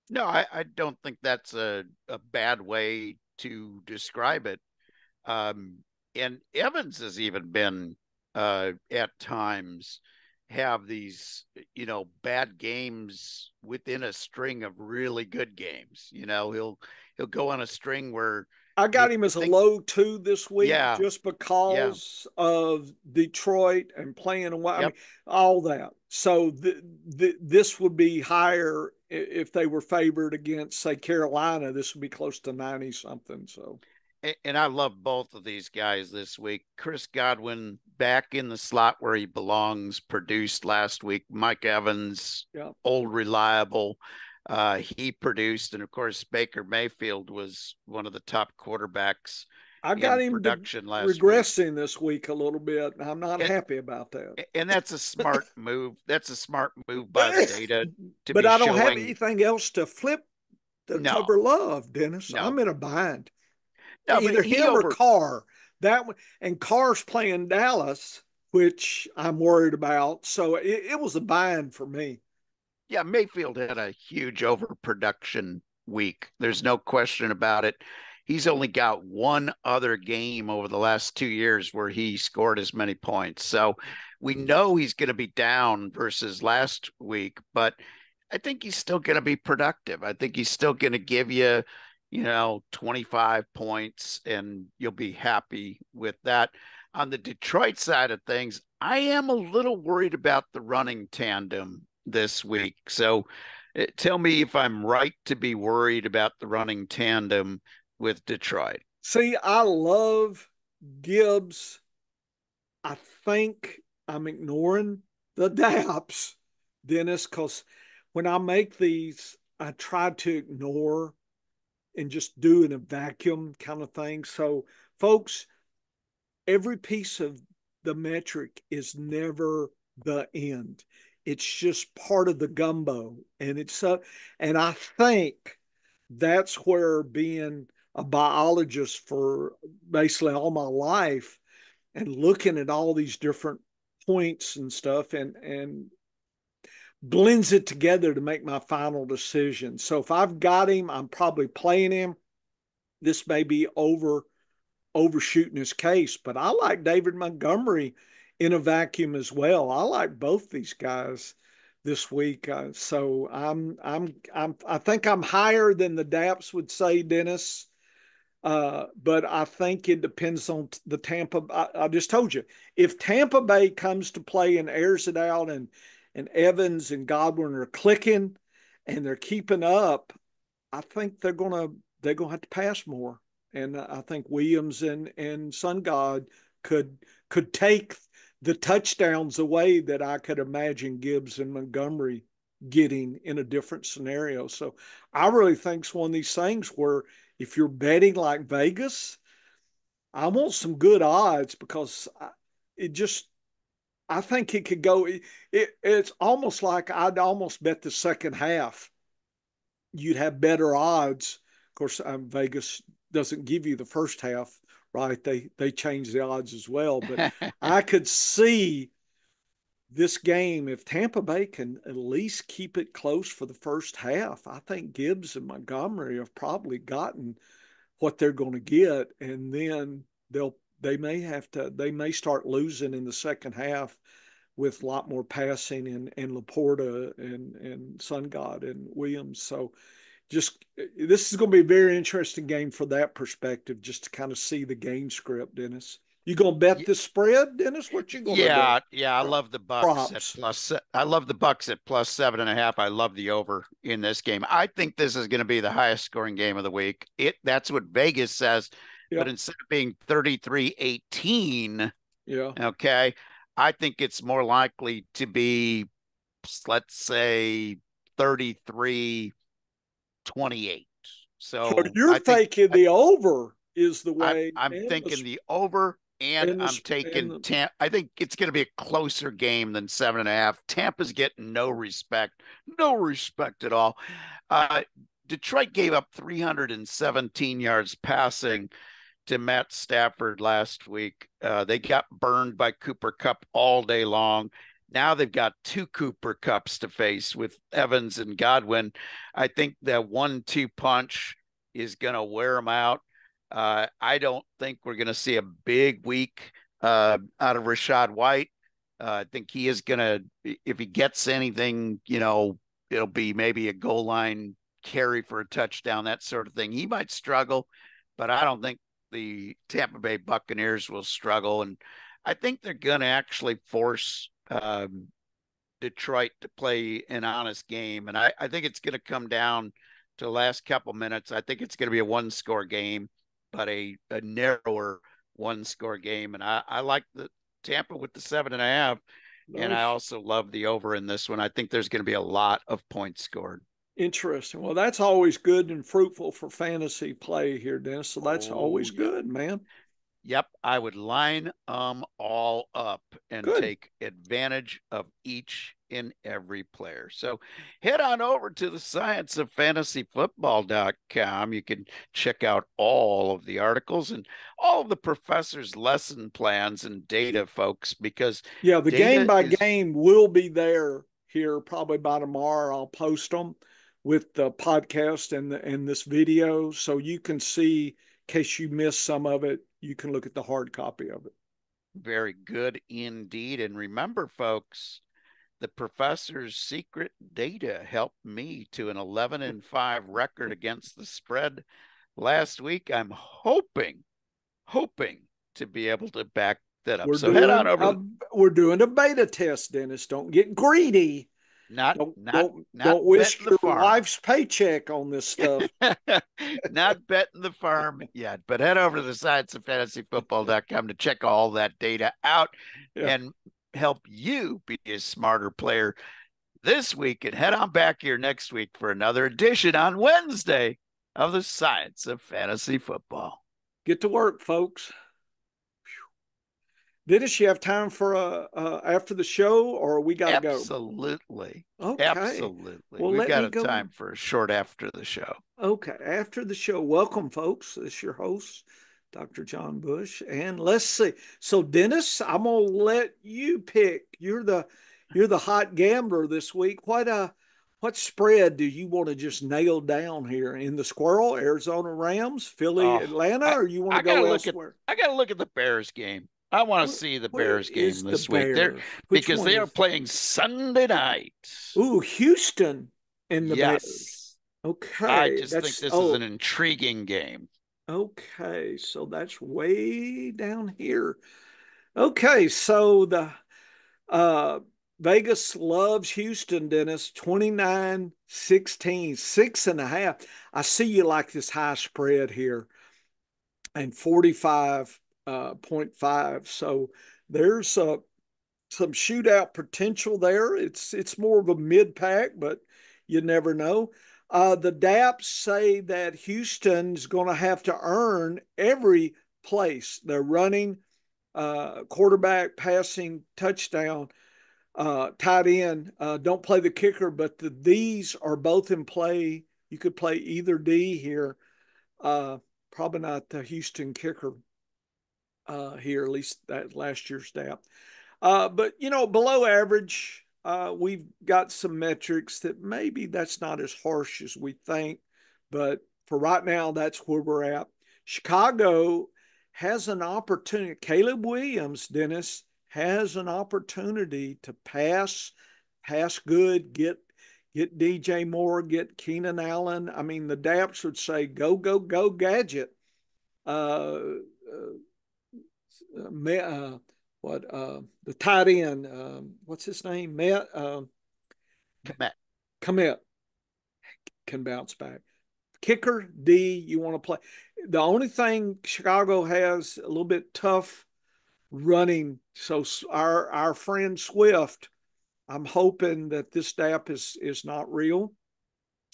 No, I don't think that's a bad way to describe it. Um, and Evans has even been at times have these, bad games within a string of really good games. He'll go on a string where I got him you as a think, low two this week yeah, just yeah, because of Detroit and playing away. I mean, yep. all that. So this would be higher if they were favored against, say, Carolina. This would be close to 90 something. So, And I love both of these guys this week. Chris Godwin back in the slot where he belongs, produced last week. Mike Evans, yeah. old reliable. He produced, and of course, Baker Mayfield was one of the top quarterbacks I got in him production last week. regressing this week a little bit. I'm not And, happy about that. and that's a smart move. That's a smart move by the data to But be I don't have showing. anything else to flip to No, cover Love, Dennis. no, I'm in a bind. no, but Either him or Carr. And Carr's playing Dallas, which I'm worried about. So it was a bind for me. yeah, Mayfield had a huge overproduction week. There's no question about it. He's only got one other game over the last 2 years where he scored as many points. So we know he's going to be down versus last week, but I think he's still going to be productive. I think he's still going to give you, 25 points, and you'll be happy with that. On the Detroit side of things, I am a little worried about the running tandem this week. So tell me if I'm right to be worried about the running tandem with Detroit. See, I love Gibbs. I think I'm ignoring the daps, Dennis, because when I make these, I try to ignore and just do in a vacuum kind of thing. So, folks, every piece of the metric is never the end. It's just part of the gumbo. And I think that's where being a biologist for basically all my life and looking at all these different points and stuff and blends it together to make my final decision. So if I've got him, I'm probably playing him. This may be overshooting his case, but I like David Montgomery in a vacuum as well. I like both these guys this week. So I think I'm higher than the DAPS would say, Dennis. But I think it depends on the Tampa. I just told you, if Tampa Bay comes to play and airs it out, and Evans and Godwin are clicking, and they're keeping up, I think they're gonna have to pass more, and I think Williams and Sun God could take the touchdowns away that I could imagine Gibbs and Montgomery getting in a different scenario. So I really think it's one of these things where if you're betting like Vegas, I want some good odds because it just I think it could go. It's almost like I'd almost bet the second half. You'd have better odds. Of course, Vegas doesn't give you the first half, right? They change the odds as well. But I could see this game if Tampa Bay can at least keep it close for the first half. I think Gibbs and Montgomery have probably gotten what they're going to get, and then they may start losing in the second half with a lot more passing and Laporta and Sun God and Williams. So just this is going to be a very interesting game for that perspective, just to kind of see the game script, Dennis. You gonna bet the spread, Dennis? What you gonna do? Yeah. I love the Bucks at Props. plus. I love the Bucks at plus 7.5. I love the over in this game. I think this is going to be the highest scoring game of the week. That's what Vegas says, but Yeah, instead of being 33-18, yeah. okay, I think it's more likely to be, let's say, 33-28. So So you're I think thinking the over is the way, I'm thinking the over, and and I'm the taking and Tampa. I think it's going to be a closer game than 7.5. Tampa's getting no respect at all. Uh, Detroit gave up 317 yards passing to Matt Stafford last week. They got burned by Cooper Kupp all day long. Now they've got two Cooper Kupps to face with Evans and Godwin. I think the 1-2 punch is going to wear them out. I don't think we're going to see a big week out of Rashad White. I think he is going to, if he gets anything, it'll be maybe a goal line carry for a touchdown, that sort of thing. He might struggle, but I don't think the Tampa Bay Buccaneers will struggle. And I think they're going to actually force Detroit to play an honest game. And I think it's going to come down to the last couple minutes. I think it's going to be a one-score game, but a narrower one-score game. And I like the Tampa with the 7.5. And I nice. also love the over in this one. I think there's going to be a lot of points scored. Interesting. Well, that's always good and fruitful for fantasy play here, Dennis. So that's Oh, always yep. good, man. Yep, I would line them all up and Good. take advantage of each and every player. So head on over to the scienceoffantasyfootball.com. You can check out all of the articles and all of the professor's lesson plans and data, folks, because Yeah, the game data by is game will be there here probably by tomorrow. I'll post them with the podcast and this video so you can see in case you missed some of it, you can look at the hard copy of it. very good indeed. And remember, folks, the professor's secret data helped me to an 11-5 record against the spread last week. I'm hoping to be able to back that up. We're So head on doing over. we're doing a beta test, Dennis. Don't get greedy. Not Don't betting risk the your farm. wife's paycheck on this stuff. Not betting the farm yet, but head over to the scienceoffantasyfootball.com to check all that data out and help you be a smarter player this week. And head on back here next week for another edition on Wednesday of the Science of Fantasy Football. Get to work, folks. Dennis, you have time for after the show, or we got to go? Absolutely. Okay. Absolutely. Well, We've got a time for a short after the show. Okay. After the show. Welcome, folks. This is your host, Dr. John Bush. And let's see. So, Dennis, I'm gonna let you pick. You're the hot gambler this week. What spread do you want to just nail down here in the Squirrel, Arizona Rams, Philly, Atlanta, or you want to go elsewhere? I got to look at the Bears game. I want to see the Bears game this week. Because they are playing Sunday night. Ooh, Houston and the Bears. Okay. I just think this is an intriguing game. Okay, so that's way down here. Okay, so the Vegas loves Houston, Dennis, 29-16, 6.5. I see you like this high spread here and 45.5. So there's some shootout potential there. It's more of a mid pack, but you never know. The DAPs say that Houston's going to have to earn every place. They're running, quarterback, passing, touchdown, tight end. Don't play the kicker, but these are both in play. You could play either D here. Probably not the Houston kicker here, at least that last year's DAP. But, below average, we've got some metrics that maybe that's not as harsh as we think. But for right now, that's where we're at. Chicago has an opportunity. Caleb Williams, Dennis, has an opportunity to pass good, get DJ Moore, get Keenan Allen. I mean, the DAPs would say, go, go, go, gadget. The tight end, what's his name? Komet can bounce back. Kicker, D, you want to play. The only thing Chicago has a little bit tough running. So our friend Swift, I'm hoping that this DAP is not real.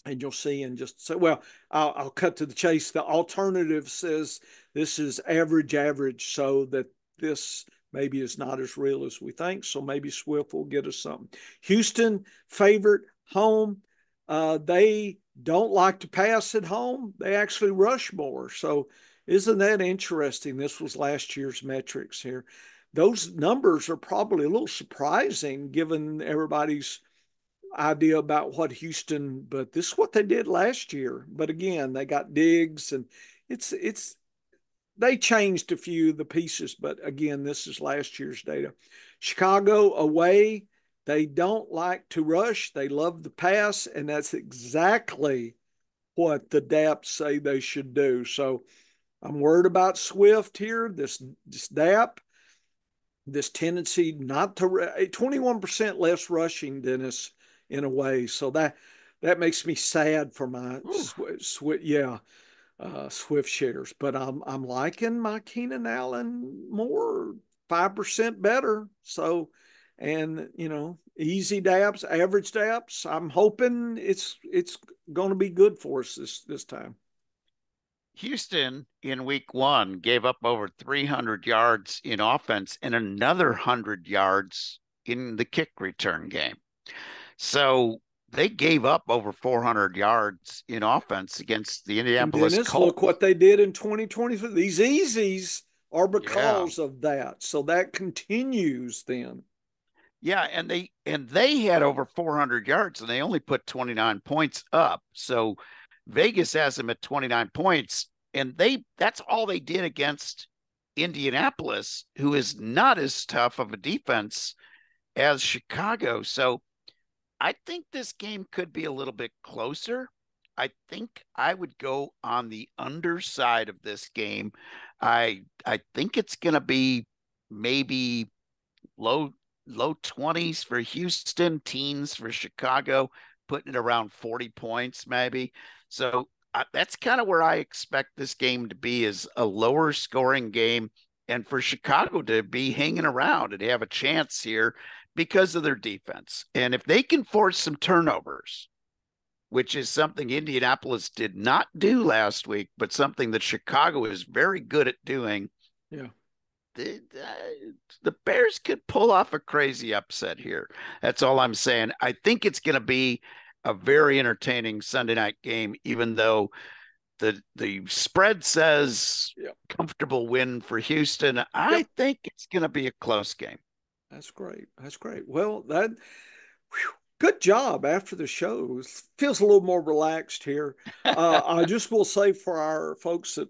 And you'll see in just so well, I'll cut to the chase. The alternative says this is average, so that this maybe is not as real as we think. So maybe Swift will get us something. Houston, favorite home. They don't like to pass at home. They actually rush more. So isn't that interesting? This was last year's metrics here. Those numbers are probably a little surprising given everybody's idea about what Houston, but this is what they did last year. But again, they got Diggs and they changed a few of the pieces, but again, this is last year's data. Chicago away, they don't like to rush. They love the pass, and that's exactly what the DAPs say they should do. So I'm worried about Swift here, this DAP, this tendency not to 21% less rushing, Dennis, in a way. So that makes me sad for my Swift shares. But I'm liking my Keenan Allen more, 5% better. So, and easy DAPs, average DAPs. I'm hoping it's going to be good for us this time. Houston in week 1 gave up over 300 yards in offense and another 100 yards in the kick return game. So they gave up over 400 yards in offense against the Indianapolis Colts. Look what they did in 2023. These easies are because of that. So that continues then. Yeah, and they had over 400 yards and they only put 29 points up. So Vegas has them at 29 points, and that's all they did against Indianapolis, who is not as tough of a defense as Chicago. So I think this game could be a little bit closer. I think I would go on the underside of this game. I think it's going to be maybe low low 20s for Houston, teens for Chicago, putting it around 40 points maybe. So that's kind of where I expect this game to be, is a lower scoring game, and for Chicago to be hanging around and have a chance here because of their defense. And if they can force some turnovers, which is something Indianapolis did not do last week, but something that Chicago is very good at doing. Yeah. The Bears could pull off a crazy upset here. That's all I'm saying. I think it's going to be a very entertaining Sunday night game, even though the spread says comfortable win for Houston. I think it's going to be a close game. That's great. That's great. Well, good job after the show. It feels a little more relaxed here. I just will say for our folks that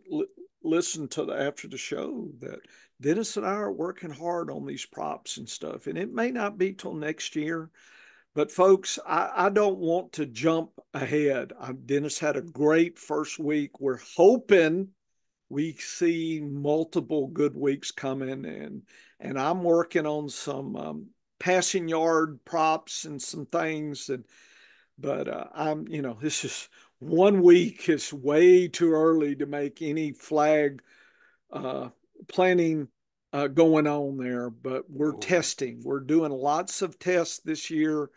listen to after the show that Dennis and I are working hard on these props and stuff, and it may not be till next year. But folks, I don't want to jump ahead. Dennis had a great first week. We're hoping we see multiple good weeks coming, and I'm working on some passing yard props and some things. But this is 1 week. It's way too early to make any flag planning going on there. But we're testing. We're doing lots of tests this year,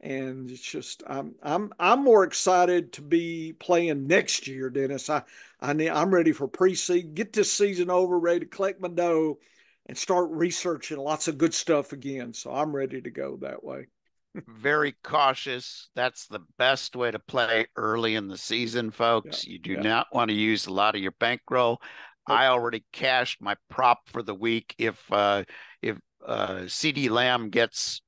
and it's just I'm more excited to be playing next year, Dennis. I'm ready for preseason. Get this season over, ready to collect my dough, and start researching lots of good stuff again. So I'm ready to go that way. Very cautious. That's the best way to play early in the season, folks. You do not want to use a lot of your bankroll. I already cashed my prop for the week. If CD Lamb gets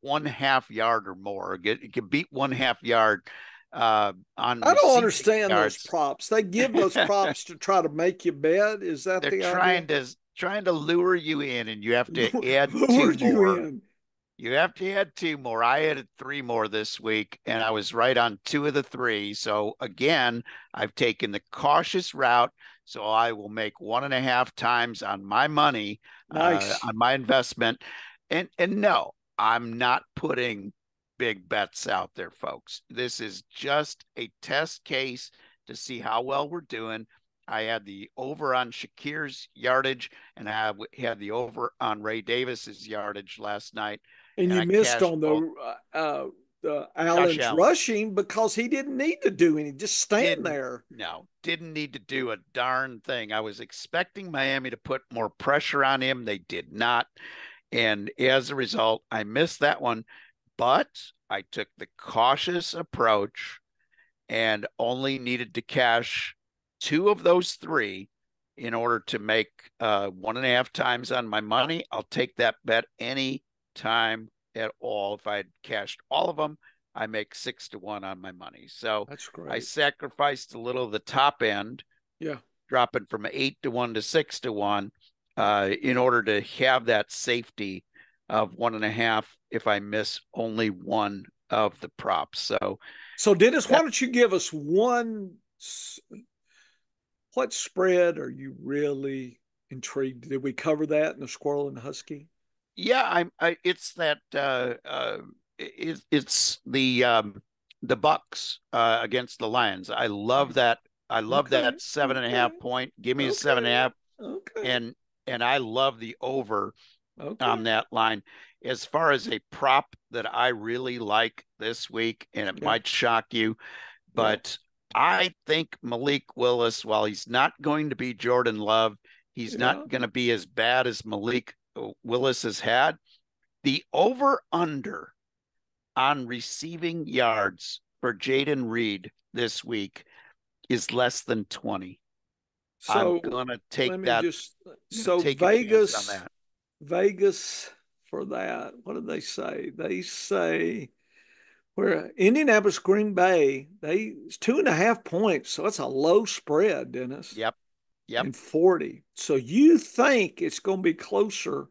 1/2 yard or more, it can beat 1/2 yard on I don't understand yards. Those props. They give those props to try to make you bet. Is that they're the idea? Trying to lure you in, and you have to add two more. You have to add two more. I added three more this week, and I was right on two of the three. So again, I've taken the cautious route. So I will make 1.5 times on my money, on my investment. And no, I'm not putting big bets out there, folks. This is just a test case to see how well we're doing. I had the over on Shakir's yardage, and I had the over on Ray Davis's yardage last night. And you missed on the Allen's rushing because he didn't need to do anything, just stand there. No, didn't need to do a darn thing. I was expecting Miami to put more pressure on him. They did not. And as a result, I missed that one. But I took the cautious approach and only needed to cash two of those three in order to make 1.5 times on my money. I'll take that bet any time at all. If I had cashed all of them, I make 6-1 on my money. So that's great. I sacrificed a little of the top end, dropping from 8-1 to 6-1, in order to have that safety of 1.5 if I miss only one of the props. So Dennis, why don't you give us what spread are you really intrigued? Did we cover that in the Squirrel and the Husky? Yeah, it's that it's the Bucks against the Lions. I love that. I love that 7.5 point. Give me a 7.5. Okay. And I love the over on that line. As far as a prop that I really like this week, and it might shock you, but I think Malik Willis, while he's not going to be Jordan Love, he's not going to be as bad as Malik Willis has had. The over-under on receiving yards for Jaden Reed this week is less than 20. So I'm going to take that. Vegas for that. What did they say? They say where Indianapolis, Green Bay, it's 2.5 points. So it's a low spread, Dennis. Yep. And 40. So you think it's going to be closer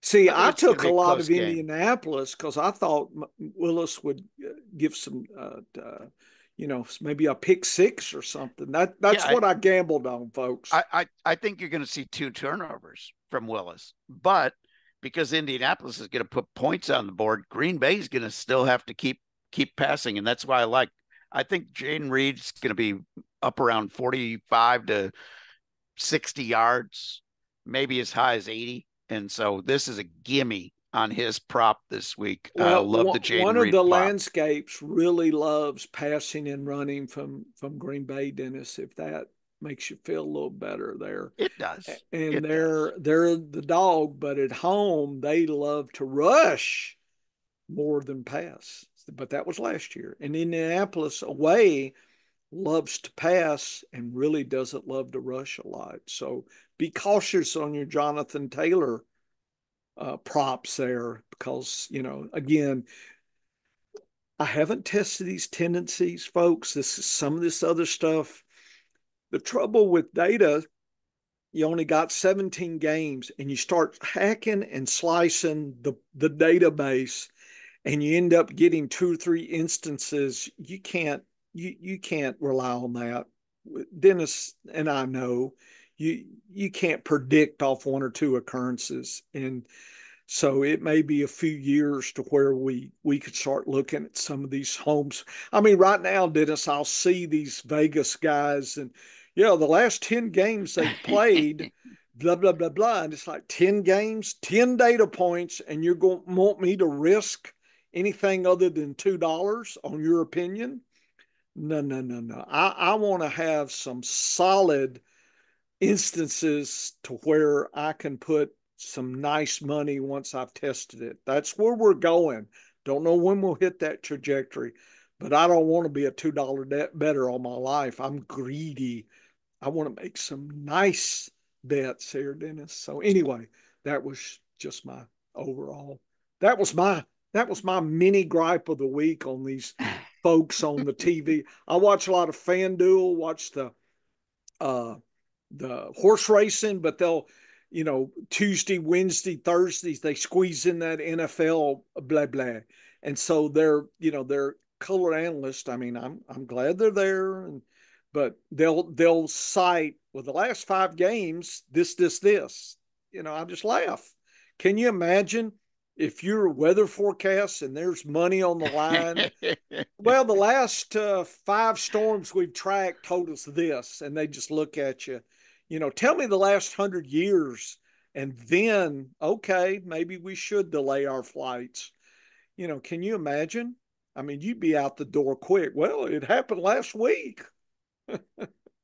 See, I think I it's going to took be a a lot close of game. Indianapolis because I thought Willis would give some, maybe a pick six or something. That's Yeah, what I gambled on, folks. I think you're going to see 2 turnovers from Willis, but because Indianapolis is going to put points on the board, Green Bay is going to still have to keep passing, and that's why I think Jaden Reed's going to be up around 45 to 60 yards, maybe as high as 80, and so this is a gimme on his prop this week. I Well, love the one Jaden of Reed the prop. landscapes really loves passing and running from Green Bay, Dennis. If that makes you feel a little better there, It does. and It does. they're the dog, but at home they love to rush more than pass. But that was last year. And Indianapolis away loves to pass and really doesn't love to rush a lot. So be cautious on your Jonathan Taylor props there because, again, I haven't tested these tendencies, folks. This is some of this other stuff. The trouble with data, you only got 17 games and you start hacking and slicing the database and you end up getting 2 or 3 instances. You can't rely on that. Dennis and I know you can't predict off 1 or 2 occurrences, and so it may be a few years to where we could start looking at some of these homes. I mean, right now, Dennis, I'll see these Vegas guys, and the last 10 games they've played, blah blah blah blah, and it's like 10 games, 10 data points, and you're going to want me to risk anything other than $2 on your opinion? No, no, no, no. I want to have some solid instances to where I can put some nice money once I've tested it. That's where we're going. Don't know when we'll hit that trajectory, but I don't want to be a $2 better all my life. I'm greedy. I want to make some nice bets here, Dennis. So anyway, that was just my overall. That was my that was my mini gripe of the week on these folks on the TV. I watch a lot of FanDuel, watch uh the horse racing, but they'll, Tuesday, Wednesday, Thursdays, they squeeze in that NFL blah blah. And so they're color analysts. I mean, I'm glad they're there, but they'll cite, well, the last 5 games, this. I just laugh. Can you imagine if you're weather forecast and there's money on the line? Well, the last 5 storms we've tracked told us this, and they just look at you. Tell me the last 100 years, and then okay, maybe we should delay our flights. Can you imagine? I mean, you'd be out the door quick. Well, it happened last week.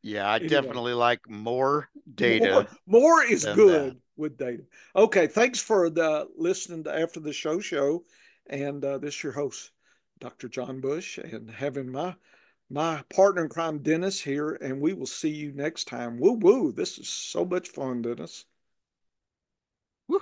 Yeah, I Anyway, definitely like more more data more is than that. good with data. Okay, thanks for the listening to After the Show, and this is your host, Dr. John Bush, and having my partner in crime, Dennis, here, and we will see you next time. Woo woo! This is so much fun, Dennis.